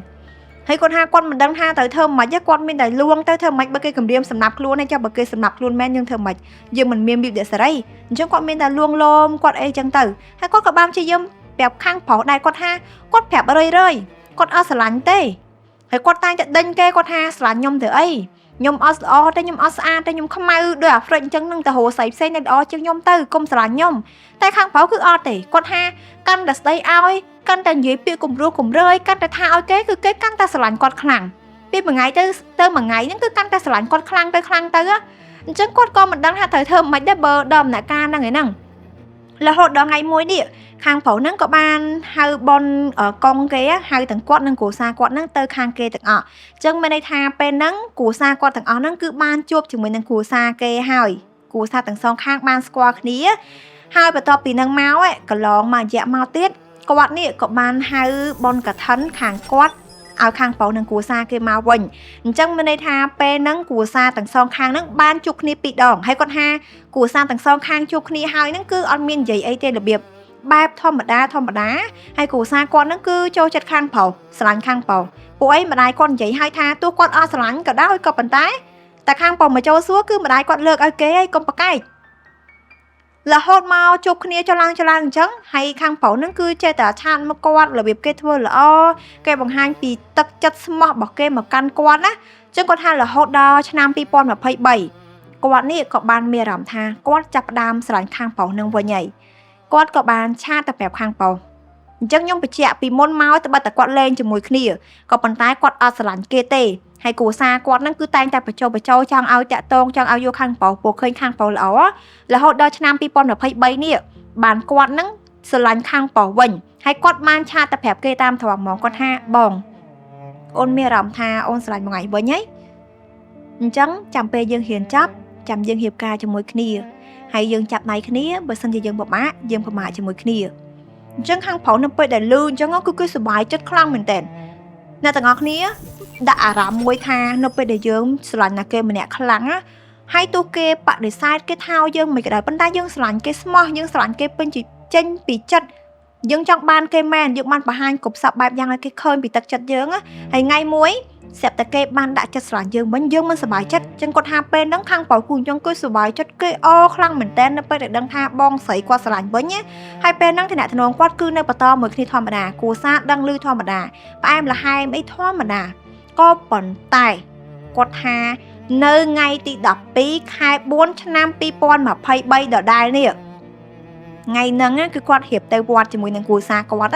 ហើយគាត់ថាគាត់មិនដឹងថាត្រូវធ្វើម៉េចគាត់មានតែលួងទៅធ្វើម៉េចបើគេគម្រាមសម្លាប់ខ្លួនឯងចាបើគេសម្លាប់ខ្លួនមែនយើងធ្វើម៉េចយើងមិនមានវិបត្តិសេរីអញ្ចឹងគាត់មានតែលួងលោមគាត់អីចឹងទៅហើយគាត់ក៏បានព្យាយាមប្រាប់ខាងប្រុសដែរគាត់ថាគាត់ប្រាប់រឿយគាត់អត់ស្រឡាញ់ទេហើយគាត់តែងតែដេញគេគាត់ថាស្រឡាញ់ខ្ញុំទៅអីខ្ញុំអត់ល្អទេខ្ញុំអត់ស្អាតទេខ្ញុំខ្មៅដូចអាហ្វ្រិកអញ្ចឹងនឹងទៅរកស្រីផ្សេងដែលល្អជាងខ្ញុំទៅកុំស្រឡាញ់ខ្ញុំតែខាងប្រុសគឺអត់ទេគាត់ថាកាន់តែស្ដីឲ្យកាន់តែនិយាយពាក្យគំរោះគំរើយកាន់តែថាឲ្យគេគឺគេកាន់តែស្រឡាញ់គាត់ខ្លាំងពីមួយថ្ងៃទៅមួយថ្ងៃហ្នឹងគឺកាន់តែស្រឡាញ់គាត់ខ្លាំងទៅអញ្ចឹងគាត់ក៏មិនដឹងថាត្រូវធ្វើមិនដែរបើដល់ដំណាក់កាលហ្នឹងឯហ្នឹង រហូតដល់ថ្ងៃមួយនេះខាងប្រុសហ្នឹងក៏បានហៅបនកងគេហៅទាំងគាត់និងគ្រួសារគាត់ហ្នឹងទៅខាងគេទាំងអស់អញ្ចឹងមានន័យថាពេលហ្នឹងគ្រួសារគាត់ទាំងអស់ហ្នឹងគឺបានជួបជាមួយនឹងគ្រួសារគេហើយគ្រួសារទាំងសងខាងបានស្គាល់គ្នាហើយបន្ទាប់ពីហ្នឹងមកកន្លងមករយៈមកទៀតគាត់នេះក៏បានហៅបនកឋិនខាងគាត់ឲ្យខាងប្រុសនិងគ្រួសារគេមកវិញអញ្ចឹងមានន័យថាពេលហ្នឹងគ្រួសារទាំងសងខាងហ្នឹងបានជួបគ្នាពីរដងហើយគាត់ថាគ្រួសារទាំងសងខាងជួបគ្នាហើយហ្នឹងគឺអត់មាននិយាយអីទេរបៀបបែបធម្មតាហើយគ្រួសារគាត់ហ្នឹងគឺចូលចិត្តខាងប្រុសស្រឡាញ់ខាងប្រុសពួកអីម្ដាយគាត់និយាយឲ្យថាទោះគាត់អត់ស្រឡាញ់ក៏ដោយក៏ប៉ុន្តែខាងប្រុសមកចូលសួរគឺម្ដាយគាត់លើកឲ្យគេឲ្យកុំប្រកែករហូតមកជួបគ្នាចឡើងអញ្ចឹងហើយខាងប្រុសហ្នឹងគឺចេះតែឆាតមកគាត់របៀបគេធ្វើល្អគេបង្ហាញពីទឹកចិត្តស្មោះរបស់គេមកកាន់គាត់ណាអញ្ចឹងគាត់ថារហូតដល់ឆ្នាំ2023គាត់នេះក៏បានមានអារម្មណ៍ថាគាត់ចាប់ផ្ដើមស្រឡាញ់ខាងប្រុសនឹងវិញហើយគាត់ក៏បានឆាតទៅប្រាប់ខាងប្រុសអញ្ចឹងខ្ញុំបញ្ជាក់ពីមុនមកត្បិតតែគាត់លេងជាមួយគ្នាក៏ប៉ុន្តែគាត់អត់ស្រឡាញ់គេទេហើយគ្រួសារគាត់ហ្នឹងគឺតែងតែបញ្ចុះចង់ឲ្យតាក់តងចង់ឲ្យយកខាងប្រុសពួកឃើញខាងប្រុសល្អរហូតដល់ឆ្នាំ2023នេះបានគាត់ហ្នឹងស្រឡាញ់ខាងប្រុសវិញហើយគាត់បានឆាតទៅប្រាប់គេតាមត្រង់ហ្មងគាត់ថាបងអូនមានអារម្មណ៍ថាអូនស្រឡាញ់មួយថ្ងៃវិញហើយអញ្ចឹងចាំពេលយើងហ៊ានចាប់ចាំយើងហៀបការជាមួយគ្នាហើយយើងចាប់ដៃគ្នាបើសិនជាយើងពិបាកជាមួយគ្នាអញ្ចឹងខាងប្រុសនៅពេលដែលលឺអញ្ចឹងគឺគេសប្បាយចិត្តខ្លាំងមែនតើអ្នកទាំងអស់គ្នាដាក់អារម្មណ៍មួយថានៅពេលដែលយើងស្រឡាញ់ណាគេម្នាក់ខ្លាំងហើយទោះគេបដិសេធគេថោយើងមិនក៏ដោយប៉ុន្តែយើងស្រឡាញ់គេស្មោះយើងស្រឡាញ់គេពេញចេញពីចិត្តយើងចង់បានគេមែនយើងបានបង្ហាញគ្រប់សពបែបយ៉ាងឲ្យគេឃើញពីទឹកចិត្តយើងហើយថ្ងៃមួយស្រាប់តែគេបានដាក់ចិត្តស្រឡាញ់យើងវិញយើងមិនសប្បាយចិត្តចឹងគាត់ថាពេលហ្នឹងខាងប្រុសគូអញ្ចឹងគេសប្បាយចិត្តគេខ្លាំងមែនតើនៅពេលដែលដឹងថាបងស្រីគាត់ស្រឡាញ់វិញហើយពេលហ្នឹងឋានៈធ្នងគាត់គឺនៅបន្តមួយគ្នាធម្មតាគ្រួសារដឹងឮធម្មតាផ្អែមល្ហែមអីធម្មតាក៏ប៉ុន្តែគាត់ថានៅថ្ងៃទី12ខែ4ឆ្នាំ2023ដដែលនេះថ្ងៃហ្នឹងគឺគាត់រៀបទៅវត្តជាមួយនឹងគ្រួសារគាត់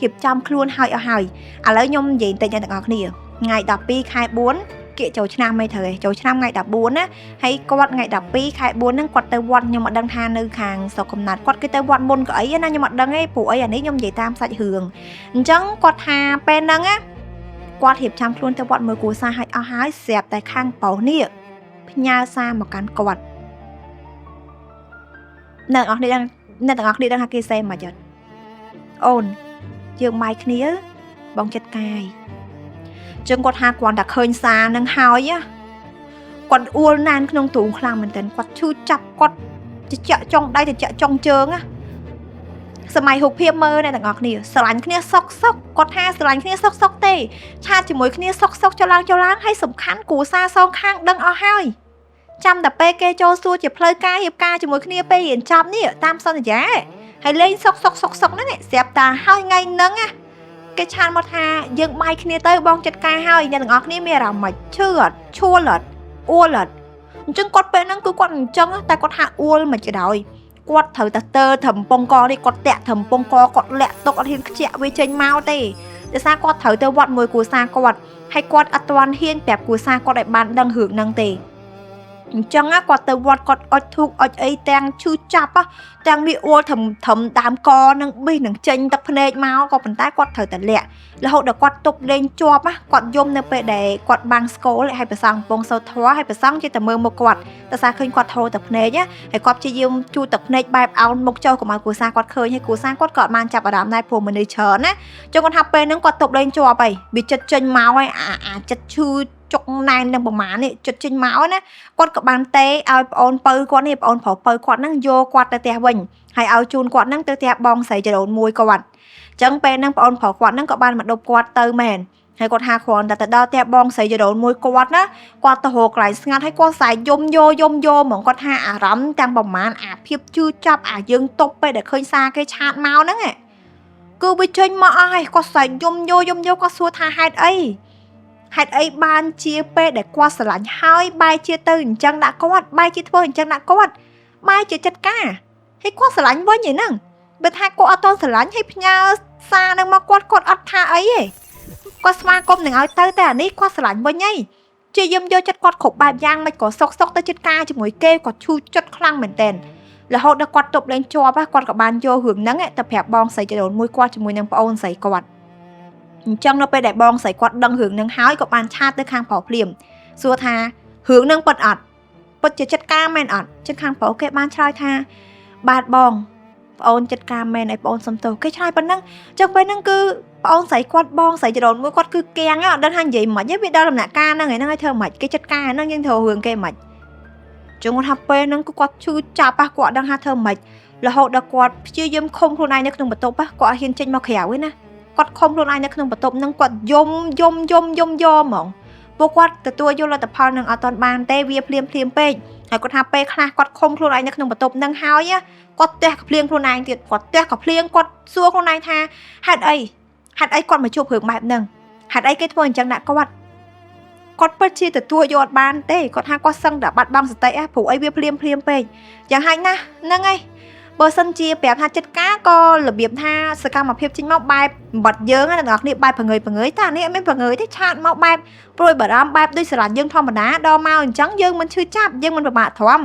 រៀបចំខ្លួនហើយអស់ហើយឥឡូវខ្ញុំនិយាយបន្តិចអ្នកទាំងអស់គ្នាថ្ងៃ12ខែ4គៀកចូលឆ្នាំមិនត្រូវទេចូលឆ្នាំថ្ងៃ14ណាហើយគាត់ថ្ងៃ12ខែ4ហ្នឹងគាត់ទៅវត្តខ្ញុំអត់ដឹងថានៅខាងស្រុកកំណត់គាត់គេទៅវត្តមុនក៏អីណាខ្ញុំអត់ដឹងទេព្រោះអីអានេះខ្ញុំនិយាយតាមសាច់រឿងអញ្ចឹងគាត់ថាពេលហ្នឹងណាគាត់រៀបចំខ្លួនទៅវត្តមើលគ្រួសារឲ្យអស់ហើយស្រាប់តែខាងប្រុសនេះផ្ញើសារមកកាន់គាត់អ្នកទាំងអស់គ្នាដឹងថាគេសេមកចិត្តអូនយើងបាយគ្នាបងចិត្តកាយចឹងគាត់ថាគាត់តែឃើញសារនឹងហើយគាត់អួលណានក្នុងទ្រូងខ្លាំងមែនទែនគាត់ឈឺចាប់គាត់ជជែកចុងដៃជជែកចុងជើងសម័យរូបភាពមើលអ្នកទាំងអស់គ្នាស្រឡាញ់គ្នាសុកគាត់ថាស្រឡាញ់គ្នាសុកទេឆាតជាមួយគ្នាសុកចឡើងហើយសំខាន់គ្រួសារសងខាងដឹងអស់ហើយចាំតែពេលគេចូលសួរជាផ្លូវការរៀបការជាមួយគ្នាពេលរៀនចប់នេះតាមសន្យាហើយលេងសុកហ្នឹងស្រាប់តាហើយថ្ងៃហ្នឹងគេឆានមកថាយើងបាយគ្នាទៅបងចិត្តការហើយអ្នកទាំងអស់គ្នាមានអារម្មណ៍មិនឈឺអត់ឈួលអត់អួលអត់អញ្ចឹងគាត់ពេលហ្នឹងគឺគាត់អញ្ចឹងតែគាត់ថាអួលមិនក៏ដោយគាត់ត្រូវតែទើត្រឹមពងកនេះគាត់តាក់ត្រឹមពងកគាត់លាក់ទុកអត់ហ៊ានខ្ជាក់វាចេញមកទេដោយសារគាត់ត្រូវទៅវត្តមួយគ្រួសារគាត់ហើយគាត់អត់ទាន់ហ៊ានប្រាប់គ្រួសារគាត់ឲ្យបានដឹងរឿងហ្នឹងទេអញ្ចឹងគាត់ទៅវត្តគាត់អុជធូបអុជអីទាំងឈឺចាប់ទាំងវាអួលធំដើមកនឹងប៊ីនឹងចេញទឹកភ្នែកមកក៏ប៉ុន្តែគាត់ត្រូវតែលាក់រហូតដល់គាត់ទុកលេងជាប់គាត់យំនៅពេលដែលគាត់បាំងស្គរហើយប្រសងកំពុងសូត្រធម៌ហើយប្រសងជាតែមើលមុខគាត់តែសារឃើញគាត់ធោទឹកភ្នែកហើយគាត់ព្យាយាមជូតទឹកភ្នែកបែបអោនមុខចូលកុំឲ្យគ្រួសារគាត់ឃើញហើយគ្រួសារគាត់ក៏បានចាប់អារម្មណ៍ដែរព្រោះមនុស្សច្រើនណាចឹងគាត់ថាពេលហ្នឹងគាត់ទុកលេងជាប់ហើយវាចិត្តចេញមកហើយអាចិត្តឈឺចុកណែននឹងប្រមាណនេះចិត្តចេញមកណាគាត់ក៏បានទេឲ្យប្អូនពៅគាត់នេះប្អូនប្រុសពៅគាត់ហ្នឹងយកគាត់ទៅផ្ទះវិញហើយឲ្យជូនគាត់ហ្នឹងទៅផ្ទះបងស្រីចរូនមួយគាត់ចឹងពេលហ្នឹងប្អូនប្រុសគាត់ហ្នឹងក៏បានមកដប់គាត់ទៅមែនហើយគាត់ថាគ្រាន់តែទៅដល់ផ្ទះបងស្រីចរូនមួយគាត់ណាគាត់ទៅរកកន្លែងស្ងាត់ហើយគាត់ស្រែកយំយោហ្មងគាត់ថាអារម្មណ៍ទាំងប្រមាណអាភាពជឿចាប់អាយើងតុបពេលដែលឃើញសារគេឆាតមកហ្នឹងគឺវាចេញមកអស់ហើយគាត់ស្រែកយំយោគាត់សួរថាហេតុអីបានជាពេលដែលគាត់ស្រឡាញ់ហើយបែរជាទៅអញ្ចឹងដាក់គាត់បែរជាធ្វើអញ្ចឹងដាក់គាត់បែរជាចិត្តការហើយគាត់ស្រឡាញ់វិញឯហ្នឹងបើថាគាត់អត់តស្រឡាញ់ហើយផ្ញើសារនឹងមកគាត់អត់ថាអីទេគាត់ស្វាគមន៍នឹងឲ្យទៅតែអានេះគាត់ស្រឡាញ់វិញហីជាយឹមយកចិត្តគាត់គ្រប់បែបយ៉ាងមិនក៏សុកទៅចិត្តការជាមួយគេគាត់ឈឺចិត្តខ្លាំងមែនតើ រហូតដល់គាត់ទប់លេងជាប់គាត់ក៏បានយករឿងហ្នឹងទៅប្រាប់បងស្រីចរូនមួយគាត់ជាមួយនឹងប្អូនស្រីគាត់អញ្ចឹងនៅពេលដែលបងស្រីគាត់ដឹងរឿងហ្នឹងហើយក៏បានឆាតទៅខាងប្រុសភ្លាមសួរថារឿងហ្នឹងពិតអត់ពិតជាចិត្តការមែនអត់ចឹងខាងប្រុសគេបានឆ្លើយថាបាទបងប្អូនចិត្តការមែនឲ្យប្អូនសុំទោសគេឆ្លើយប៉ុណ្ណឹងចឹងពេលហ្នឹងគឺប្អូនស្រីគាត់បងស្រីចរូនមួយគាត់គឺគាំងអត់ដឹងថានិយាយមិនទេវាដល់ដំណាក់កាលហ្នឹងឯហ្នឹងឲ្យធ្វើមិនគេចិត្តការហ្នឹងយើងធ្វើរឿងគេមិនចឹងគាត់ថាពេលហ្នឹងគឺគាត់ឈឺចាប់គាត់ដឹងថាធ្វើមិនរហូតដល់គាត់ព្យាយាមឃុំខ្លួនឯងនៅក្នុងបន្ទប់គាត់អត់ហ៊ានចេញមកក្រៅទេណាគាត់ឃុំខ្លួនឯងនៅក្នុងបន្ទប់ហ្នឹងគាត់យំហ្មងពួកគាត់ទទួលយកលទ្ធផលនឹងអត់ទាន់បានទេវាភ្លាមពេកហើយគាត់ថាពេលខ្លះគាត់ឃុំខ្លួនឯងនៅក្នុងបន្ទប់ហ្នឹងហើយគាត់ទះកភ្លៀងខ្លួនឯងទៀតគាត់ទះកភ្លៀងគាត់សួរខ្លួនឯងថាហេតុអីគាត់មកជួបរឿងបែបហ្នឹងហេតុអីគេធ្វើអញ្ចឹងដាក់គាត់ពិតជាទទួលយកអត់បានទេគាត់ថាគាត់សឹងតែបាត់បង់សតិព្រោះអីវាភ្លាមពេកយ៉ាងហោចណាស់ហ្នឹងហើយបើសិនជាប្រាប់ថាចិត្តការក៏របៀបថាសកម្មភាពចេញមកបែបបាត់យើងណាអ្នកនរគ្នាបែបប្រងើយតែនេះអត់មានប្រងើយទេឆាតមកបែបព្រួយបារម្ភបែបដូចស្រឡាញ់យើងធម្មតាដល់មកអញ្ចឹងយើងមិនឈឺចាប់យើងមិនពិបាកទ្រាំ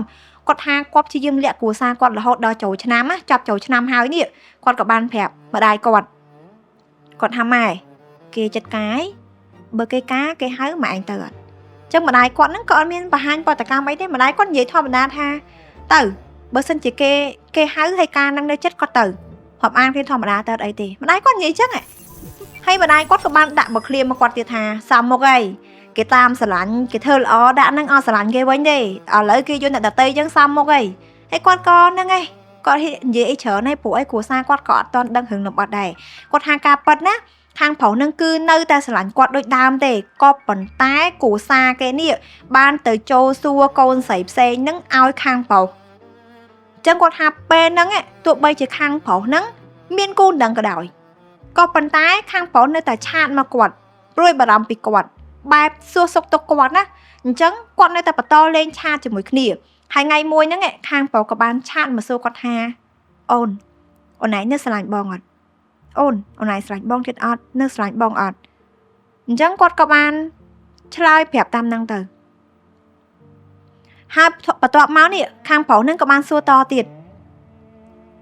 គាត់ថាគាត់ព្យាយាមលាក់គ្រួសារគាត់រហូតដល់ចូលឆ្នាំចាប់ចូលឆ្នាំហើយនេះគាត់ក៏បានប្រាប់ម្ដាយគាត់ថាម៉ែគេចិត្តការបើគេការគេហៅម៉ែឯងទៅអត់អញ្ចឹងម្ដាយគាត់ហ្នឹងក៏អត់មានបង្ហាញបទកម្មអីទេម្ដាយគាត់និយាយធម្មតាថាទៅបើសិនជាគេហៅឲ្យការនឹងនៅចិត្តគាត់ទៅរាប់អានគេធម្មតាទៅអត់អីទេម្ដាយគាត់និយាយអញ្ចឹងហើយម្ដាយគាត់ក៏បានដាក់មកឃ្លាមកគាត់ទៀតថាសំមុខអីគេតាមស្រឡាញ់គេធ្វើល្អដាក់នឹងអត់ស្រឡាញ់គេវិញទេឥឡូវគេយកអ្នកដតីអញ្ចឹងសំមុខអីហើយគាត់ក៏ហ្នឹងឯងគាត់និយាយអីច្រើនហើយព្រោះអីគ្រួសារគាត់ក៏អត់ទាន់ដឹងរឿងនោះអត់ដែរគាត់ថាការប៉ិតណាខាងប្រុសនឹងគឺនៅតែស្រឡាញ់គាត់ដូចដើមទេក៏ប៉ុន្តែគ្រួសារគេនេះបានទៅចូលសួរកូនស្រីផ្សេងនឹងឲ្យខាងប្រុសចឹងគាត់ថាពេលហ្នឹងទោះបីជាខាងប្រុសហ្នឹងមានគូនដឹងក៏ដោយក៏ប៉ុន្តែខាងប្រុសនៅតែឆាតមកគាត់ព្រួយបារម្ភពីគាត់បែបសួរសុខទុក្ខគាត់ណាអញ្ចឹងគាត់នៅតែបន្តលេងឆាតជាមួយគ្នាហើយថ្ងៃមួយហ្នឹងខាងប្រុសក៏បានឆាតមកសួរគាត់ថាអូនឯងនៅស្រឡាញ់បងអត់អូនឯងស្រឡាញ់បងទៀតអត់នៅស្រឡាញ់បងអត់អញ្ចឹងគាត់ក៏បានឆ្លើយប្រាប់តាមហ្នឹងទៅហើយបន្ទាប់មកនេះខាងប្រុសហ្នឹងក៏បានសួរតទៀត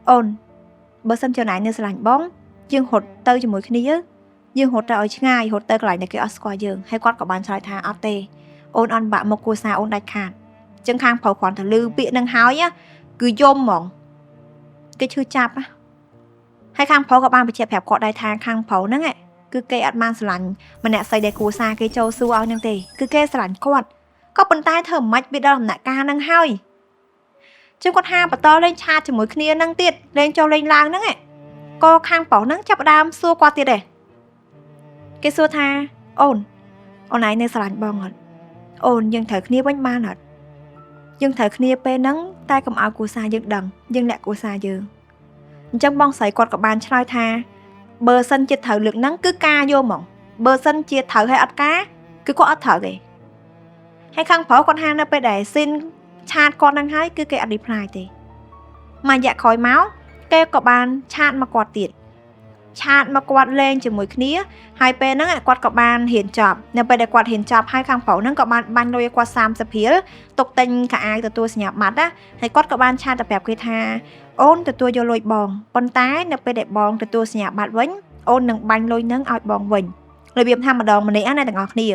អូនបើសិនជាណៃនៅស្រឡាញ់បងយើងរត់ទៅជាមួយគ្នាយើងរត់ទៅឲ្យឆ្ងាយរត់ទៅកន្លែងដែលគេអត់ស្គាល់យើងហើយគាត់ក៏បានឆ្លើយថាអត់ទេអូនអត់បាក់មកគួរសារអូនដាច់ខាតអញ្ចឹងខាងប្រុសគ្រាន់តែលឺពាក្យហ្នឹងហើយគឺយំហ្មងគេឈឺចាប់ហើយខាងប្រុសក៏បានបញ្ជាក់ប្រាប់គាត់ដែរថាខាងប្រុសហ្នឹងគឺគេអត់បានស្រឡាញ់ម្នាក់ស្រីដែលគួរសារគេចូលសួរឲ្យហ្នឹងទេគឺគេស្រឡាញ់គាត់ក៏ប៉ុន្តែធ្វើមិនខ្មិចវាដល់ដំណាក់កាលហ្នឹងហើយចឹងគាត់ថាបន្តលេងឆាតជាមួយគ្នាហ្នឹងទៀតលេងចុះលេងឡើងហ្នឹងក៏ខាងប្រុសហ្នឹងចាប់ផ្ដើមសួរគាត់ទៀតដែរគេសួរថាអូនឯងនៅស្រឡាញ់បងអត់អូនយើងត្រូវគ្នាវិញបានអត់យើងត្រូវគ្នាពេលហ្នឹងតែកុំឲ្យគូសារយើងដឹងយើងលាក់គូសារយើងអញ្ចឹងបងស្រីគាត់ក៏បានឆ្លើយថាបើសិនជាត្រូវលើកហ្នឹងគឺការយកហ្មងបើសិនជាត្រូវឲ្យអត់ការគឺគាត់អត់ត្រូវទេហើយខាងប្រុសគាត់ថានៅពេលដែលស៊ីនឆាតគាត់ហ្នឹងហើយគឺគេអត់ reply ទេមួយរយៈក្រោយមកគេក៏បានឆាតមកគាត់ទៀតឆាតមកគាត់លេងជាមួយគ្នាហើយពេលហ្នឹងគាត់ក៏បានហ៊ានចប់នៅពេលដែលគាត់ហ៊ានចប់ហើយខាងប្រុសហ្នឹងក៏បានបាញ់លុយឲ្យគាត់30រៀលទុកទិញខោអាវទទួលសញ្ញាបត្រណាហើយគាត់ក៏បានឆាតទៅប្រាប់គេថាអូនទទួលយកលុយបងប៉ុន្តែនៅពេលដែលបងទទួលសញ្ញាបត្រវិញអូននឹងបាញ់លុយហ្នឹងឲ្យបងវិញរបៀបថាម្ដងម្នាក់ណាទាំងអស់គ្នា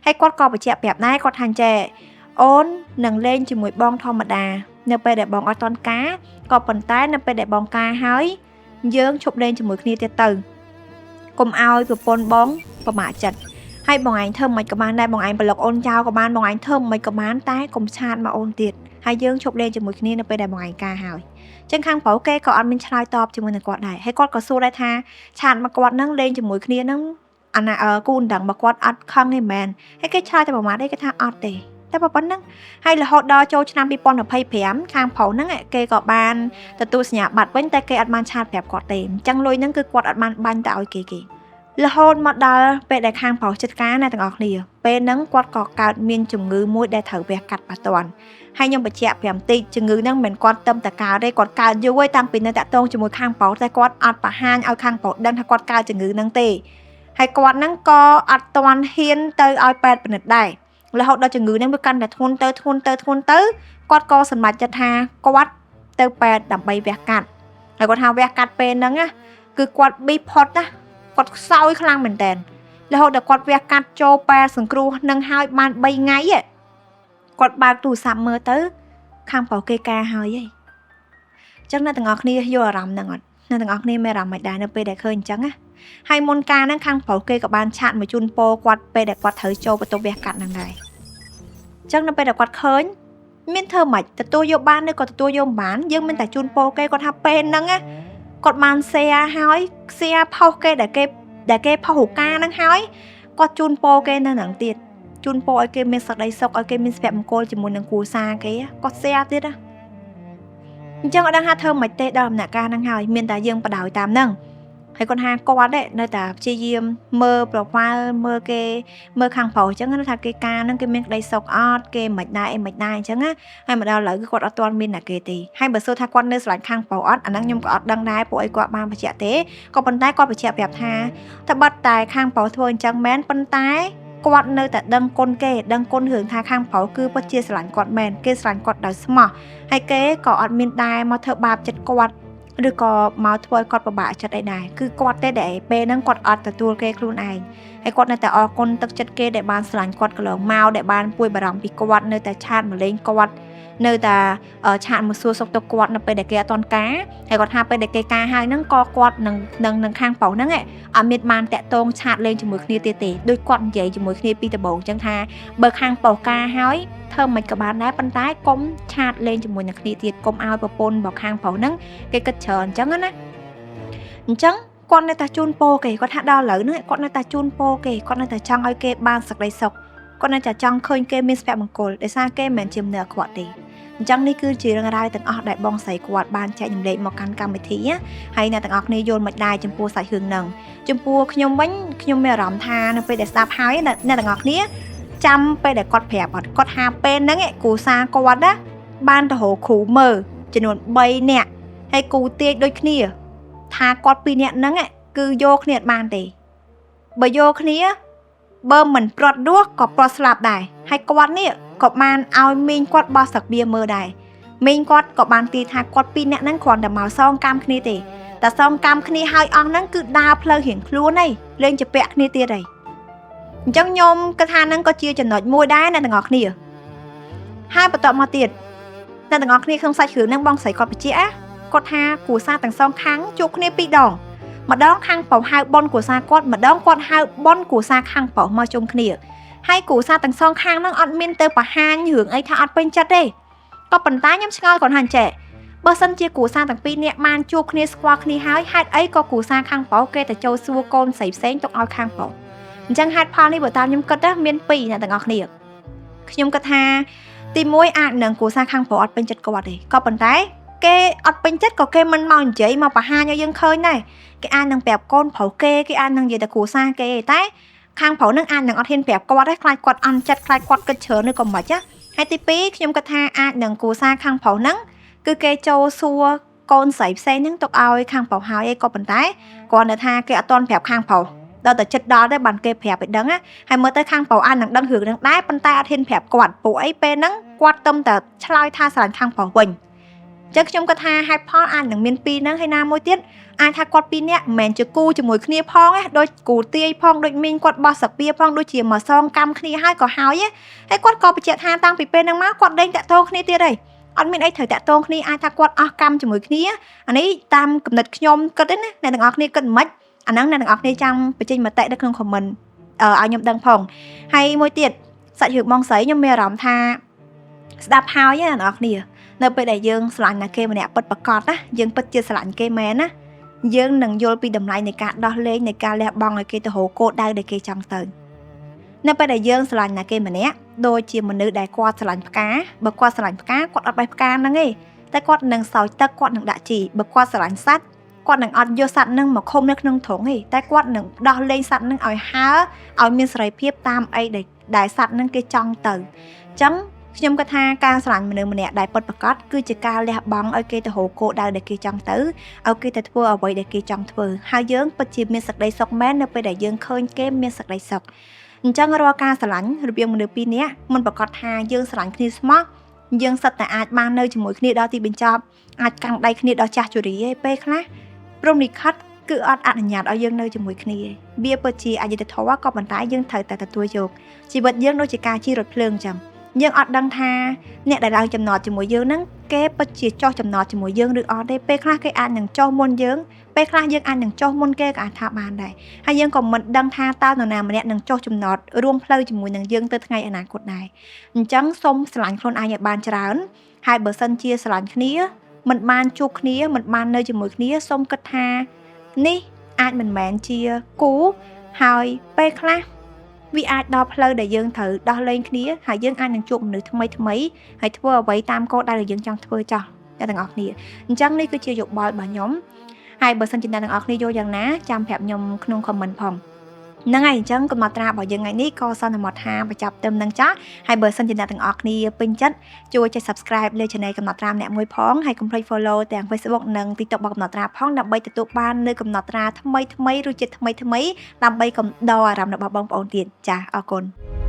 ហើយគាត់ក៏បញ្ជាក់ប្រាប់ដែរគាត់ថាចេះអូននឹងលេងជាមួយបងធម្មតានៅពេលដែលបងអត់តន់ការក៏ប៉ុន្តែនៅពេលដែលបងការហើយយើងឈប់លេងជាមួយគ្នាទៀតទៅកុំឲ្យប្រពន្ធបងប្រមាថចិត្តហើយបងឯងធ្វើមិនក៏បានដែរបងឯងប្លុកអូនចោលក៏បានបងឯងធ្វើមិនក៏បានតែកុំឆាតមកអូនទៀតហើយយើងឈប់លេងជាមួយគ្នានៅពេលដែលបងឯងការហើយចឹងខាងប្រុសគេក៏អត់មានឆ្លើយតបជាមួយនឹងគាត់ដែរហើយគាត់ក៏សួរដែរថាឆាតមកគាត់នឹងលេងជាមួយគ្នានឹងអាណាគូនដឹងមកគាត់អត់ខឹងទេមែនហើយគេឆ្លើយតែប្រមាថទេគេថាអត់ទេតែប៉ុណ្្នឹងហើយរហូតដល់ចូលឆ្នាំ2025ខាងប្រុសហ្នឹងគេក៏បានទទួលសញ្ញាបត្រវិញតែគេអត់បានឆាតប្រាប់គាត់ទេអញ្ចឹងលុយហ្នឹងគឺគាត់អត់បានបាញ់ទៅឲ្យគេរហូតមកដល់ពេលដែលខាងប្រុសចិត្តការណាទាំងអស់គ្នាពេលហ្នឹងគាត់ក៏កើតមានជំងឺមួយដែលត្រូវវះកាត់បាត់តាន់ហើយខ្ញុំបញ្ជាក់5តិចជំងឺហ្នឹងមិនគាត់ទៅតែកើតទេគាត់កើតយូរហើយតាំងពីនៅតាក់ទងជាមួយខាងប្រុសតែគាត់អត់បង្ហាញឲ្យខាងប្រុសដឹងថាគាត់កើតជំងឺហ្នឹងទេហើយគាត់ហ្នឹងក៏អត់ទាន់ហ៊ានទៅឲ្យពេទ្យពិនិត្យដែររហូតដល់ជំងឺហ្នឹងវាកាន់តែធ្ងន់ទៅគាត់ក៏សម្រេចចិត្តថាគាត់ ទៅប៉ែដើម្បីវះកាត់ហើយគាត់ថាវះកាត់ពេលហ្នឹងណាគឺគាត់ប៊ីផុតណាគាត់ខ្សោយខ្លាំងមែនតើរហូតដល់គាត់វះកាត់ចូលប៉ែសង្គ្រោះនឹងហើយបាន3ថ្ងៃគាត់បើកទូរស័ព្ទមើលទៅខាងប៉ោគេការហើយអញ្ចឹងអ្នកទាំងអស់គ្នាយល់អារម្មណ៍ហ្នឹងអត់អ្នកទាំងអស់គ្នាមានអារម្មណ៍មិនដែរនៅពេលដែលឃើញអញ្ចឹងណាហើយមុនការហ្នឹងខាងប៉ោគេក៏បានឆាតមកជូនពរគាត់ពេលដែលគាត់ត្រូវចូលបន្ទប់វះកាត់ហ្នឹងដែរអញ្ចឹងនៅពេលដែលគាត់ឃើញមានធ្វើម៉េចទទួលយកបានឬក៏ទទួលយកមិនបានយើងមានតែជូនពរគេគាត់ថាពេលហ្នឹងណាគាត់បាន share ហើយ share ផុសគេដែលគេផុសរូបការហ្នឹងហើយគាត់ជូនពរគេនៅហ្នឹងទៀតជូនពរឲ្យគេមានសេចក្តីសុខឲ្យគេមានសុភមង្គលជាមួយនឹងគ្រួសារគេគាត់ share ទៀតណាអញ្ចឹងអត់ដឹងថាធ្វើមិនទេដល់ដំណាក់កាលហ្នឹងហើយមានតែយើងបដ ாய் តាមហ្នឹងហើយគាត់ថាគាត់នៅតែព្យាយាមមើល profile មើលគេមើលខាងប្រុសអញ្ចឹងថាគេការហ្នឹងគេមានក្តីសុខអត់គេមិនដែរអីមិនដែរអញ្ចឹងណាហើយមកដល់ឥឡូវគឺគាត់អត់ទាន់មានអ្នកគេទេហើយបើសួរថាគាត់នៅស្រឡាញ់ខាងប្រុសអត់អាហ្នឹងខ្ញុំក៏អត់ដឹងដែរពួកអីគាត់បានបញ្ជាក់ទេក៏ប៉ុន្តែគាត់បញ្ជាក់ប្រាប់ថាតែបាត់តែខាងប្រុសធ្វើអញ្ចឹងមែនប៉ុន្តែគាត់នៅតែដឹងគុណគេដឹងគុណរឿងថាខាងប្រុសគឺពិតជាស្រឡាញ់គាត់មែនគេស្រឡាញ់គាត់ដោយស្មោះហើយគេក៏អត់មានដែរមកធ្វើបាបចិត្តគាត់ឬក៏មកធ្វើឲ្យគាត់ពិបាកចិត្តអីដែរគឺគាត់ទេដែលពេលហ្នឹងគាត់អត់ទទួលគេខ្លួនឯងហើយគាត់នៅតែអរគុណទឹកចិត្តគេដែលបានស្រឡាញ់គាត់កន្លងមកដែលបានពួយបារម្ភពីគាត់នៅតែឆាតមកលេងគាត់នៅតែឆាតមកសួរសុខទុក្ខគាត់នៅពេលដែលគេអត់ទាន់ការហើយគាត់ថាពេលដែលគេការហើយហ្នឹងក៏គាត់នឹងខាងប្រុសហ្នឹងអត់មានបានតាក់ទងឆាតលេងជាមួយគ្នាទៀតទេដូចគាត់និយាយជាមួយគ្នាពីដំបូងអញ្ចឹងថាបើខាងប្រុសការហើយធ្វើមិនក៏បានដែរប៉ុន្តែកុំឆាតលេងជាមួយនឹងគ្នាទៀតកុំឲ្យប្រពន្ធរបស់ខាងប្រុសហ្នឹងគេគិតច្រើនអញ្ចឹងណាអញ្ចឹងគាត់នៅតែជូនពរគេគាត់ថាដល់ឥឡូវហ្នឹងគាត់នៅតែជូនពរគេគាត់នៅតែចង់ឲ្យគេបានសេចក្តីសុខគាត់នៅតែចង់ឃើញគេមានសុភមង្គលដោយសារគេមិនមែនជាមនុស្សអាក្រក់ទេអញ្ចឹងនេះគឺជារឿងរ៉ាវទាំងអស់ដែលបងស្រីគាត់បានចែករំលែកមកកាន់កម្មវិធីហើយអ្នកទាំងអស់គ្នាយល់មិនដែរចំពោះសាច់រឿងហ្នឹងចំពោះខ្ញុំវិញខ្ញុំមានអារម្មណ៍ថានៅពេលដែលស្ដាប់ហើយអ្នកទាំងអស់គ្នាចាំពេលដែលគាត់ប្រាប់គាត់ថាពេលហ្នឹងគ្រូសាគាត់ណាបានទៅរកគ្រូមើលចំនួន3នាក់ហើយគ្រូទាយដូចគ្នាថាគាត់2នាក់ហ្នឹងគឺយកគ្នាអត់បានទេបើយកគ្នាបើមិនប្រត់ដួសក៏ប្រត់ស្លាប់ដែរហើយគាត់នេះក៏បានឲ្យមីងគាត់បោះសឹកបៀមើលដែរមីងគាត់ក៏បានទាយថាគាត់2នាក់ហ្នឹងគ្រាន់តែមកសងកម្មគ្នាទេតែសងកម្មគ្នាហើយអស់ហ្នឹងគឺដើរផ្លូវរៀងខ្លួនហីលេងជពាក់គ្នាទៀតហីអញ្ចឹងខ្ញុំគិតថាហ្នឹងក៏ជាចំណុចមួយដែរអ្នកទាំងអស់គ្នាហើយបន្តមកទៀតអ្នកទាំងអស់គ្នាក្នុងសាច់រឿងហ្នឹងបងស្រីគាត់បញ្ជាក់គាត់ថាគ្រួសារទាំងសងខាងជួបគ្នា2ដងម្ដងខាងប្រុសហៅប៉ុនគ្រួសារគាត់ម្ដងគាត់ហៅប៉ុនគ្រួសារខាងប្រុសមកជុំគ្នាហើយគ្រួសារទាំងសងខាងហ្នឹងអត់មានទៅបង្ហាញរឿងអីថាអត់ពេញចិត្តទេក៏ប៉ុន្តែខ្ញុំឆ្ងល់គាត់ថាចេះបើសិនជាគ្រួសារទាំងពីរនាក់បានជួបគ្នាស្គាល់គ្នាហើយហេតុអីក៏គ្រួសារខាងប្រុសគេទៅចូលសួរកូនស្រីផ្សេងទុកឲ្យខាងប្រុសអញ្ចឹងហេតុផលនេះបើតាមខ្ញុំគិតណាមាន2អ្នកទាំងអស់គ្នាខ្ញុំគិតថាទី1អាចនឹងគ្រួសារខាងប្រុសអត់ពេញចិត្តគាត់ទេក៏ប៉ុន្តែគេអត់ពេញចិត្តក៏គេមិនមកនិយាយមកបង្ហាញឲ្យយើងឃើញដែរគេអាចនឹងប្រាប់កូនប្រុសគេអាចនឹងនិយាយតែគ្រួសារគេតែខាងប្រុសនឹងអាចនឹងអត់ហ៊ានប្រាប់គាត់ទេខ្លាចគាត់អន់ចិត្តខ្លាចគាត់គិតច្រើនឬក៏មិនណាហើយទី2ខ្ញុំគិតថាអាចនឹងគ្រួសារខាងប្រុសហ្នឹងគឺគេចូលសួរកូនស្រីផ្សេងហ្នឹងទុកឲ្យខាងប្រុសហើយឯងក៏ប៉ុន្តែគាត់នៅថាគេអត់ទាន់ប្រាប់ខាងប្រុសដល់តែចិត្តដល់ទេបានគេប្រាប់ឲ្យដឹងហើយមើលទៅខាងប្រុសអាចនឹងដឹងរឿងហ្នឹងដែរប៉ុន្តែអត់ហ៊ានប្រាប់គាត់ពួកអីពេលហ្នឹងគាត់ទំតែឆ្លើយថាស្រឡាញ់ខាងប្រុសវិញចឹងខ្ញុំគាត់ថាហេតុផលអាចនឹងមាន2ហ្នឹងហើយណាមួយទៀតអាចថាគាត់2នាក់មិនមែនជាគូជាមួយគ្នាផងដូចគូទាយផងដូចមីងគាត់បោះសាពាផងដូចជាមកសងកម្មគ្នាហើយក៏ហើយគាត់ក៏បញ្ជាក់ថាតាំងពីពេលហ្នឹងមកគាត់ដេញតាក់ទងគ្នាទៀតហើយអត់មានអីត្រូវតាក់ទងគ្នាអាចថាគាត់អស់កម្មជាមួយគ្នាអានេះតាមគំនិតខ្ញុំគិតទេណាអ្នកទាំងអស់គ្នាគិតមិនអាហ្នឹងអ្នកទាំងអស់គ្នាចាំបញ្ចេញមតិនៅក្នុង comment ឲ្យខ្ញុំដឹងផងហើយមួយទៀតសាច់រឿងបងស្រីខ្ញុំមានអារម្មណ៍ថាស្ដាប់ហើយអ្នកទាំងអស់គ្នានៅពេលដែលយើងស្រឡាញ់ណាគេម្នាក់ពិតប្រាកដណាយើងពិតជាស្រឡាញ់គេមែនណាយើងនឹងយល់ពីតម្លៃនៃការដោះលែងនៃការលះបង់ឲ្យគេទៅរកគោលដៅដែលគេចង់ទៅនៅពេលដែលយើងស្រឡាញ់ណាគេម្នាក់ដូចជាមនុស្សដែលគាត់ស្រឡាញ់ផ្កាបើគាត់ស្រឡាញ់ផ្កាគាត់អត់បេះផ្កាហ្នឹងទេតែគាត់នឹងសោយទឹកគាត់នឹងដាក់ជីបើគាត់ស្រឡាញ់សត្វគាត់នឹងអត់យកសត្វហ្នឹងមកឃុំនៅក្នុងទ្រុងទេតែគាត់នឹងដោះលែងសត្វហ្នឹងឲ្យហើរឲ្យមានសេរីភាពតាមអីដែលសត្វហ្នឹងគេចង់ទៅអញ្ចឹងខ្ញុំគាត់ថាការស្រឡាញ់មនុស្សម្នាក់ដែលពិតប្រាកដគឺជាការលះបង់ឲ្យគេទៅរកគោលដៅដែលគេចង់ទៅឲ្យគេទៅធ្វើអ្វីដែលគេចង់ធ្វើហើយយើងពិតជាមានសេចក្តីសុខមែននៅពេលដែលយើងឃើញគេមានសេចក្តីសុខអញ្ចឹងរាល់ការស្រឡាញ់របៀងមនុស្ស2នាក់មិនប្រកាសថាយើងស្រឡាញ់គ្នាស្មោះ យើងសិតតែអាចបាននៅជាមួយគ្នាដល់ទីបញ្ចប់អាចកាន់ដៃគ្នាដល់ចាស់ជរាឯពេលខ្លះព្រមនិខិតគឺអត់អនុញ្ញាតឲ្យយើងនៅជាមួយគ្នាវាពិតជាអយុត្តិធម៌ក៏ប៉ុន្តែយើងត្រូវតែទទួលយកជីវិតយើងដូចជាការជិះរថភ្លើងចឹងយើងអត់ដឹងថាអ្នកដែលឡើងចំណតជាមួយយើងហ្នឹងគេពិតជាចោះចំណតជាមួយយើងឬអត់ទេពេលខ្លះគេអាចនឹងចោះមុនយើងពេលខ្លះយើងអាចនឹងចោះមុនគេក៏អាចថាបានដែរហើយយើងក៏មិនដឹងថាតើនរណាម្នាក់នឹងចោះចំណតរួមផ្លូវជាមួយនឹងយើងទៅថ្ងៃអនាគតដែរអញ្ចឹងសូមស្រឡាញ់ខ្លួនឯងឲ្យបានច្រើនហើយបើសិនជាស្រឡាញ់គ្នាមិនបានជួបគ្នាមិនបាននៅជាមួយគ្នាសូមគិតថានេះអាចមិនមែនជាគូហើយពេលខ្លះវាអាចដល់ផ្លូវដែលយើងត្រូវដោះលែងគ្នាហើយយើងអាចនឹងជួបមនុស្សថ្មីហើយធ្វើអ្វីតាមគោលដៅដែលយើងចង់ធ្វើចោះអ្នកទាំងអស់គ្នាអញ្ចឹងនេះគឺជាយោបល់របស់ខ្ញុំហើយបើសិនជាអ្នកទាំងអស់គ្នាយល់យ៉ាងណាចាំប្រាប់ខ្ញុំក្នុង comment ផងហ្នឹងហើយអញ្ចឹងកំណត់ត្រារបស់យើងថ្ងៃនេះក៏សន្មតថាបញ្ចប់ត្រឹមហ្នឹងចាស់ហើយបើសិនជាអ្នកទាំងអស់គ្នាពេញចិត្តជួយចុច subscribe លើ channel កំណត់ត្រាម្នាក់មួយផងហើយកុំភ្លេច follow ទាំង Facebook និង TikTok របស់កំណត់ត្រាផងដើម្បីទទួលបាននូវកំណត់ត្រាថ្មីៗរសជាតិថ្មីៗដើម្បីកំដរអារម្មណ៍របស់បងប្អូនទៀតចាអរគុណ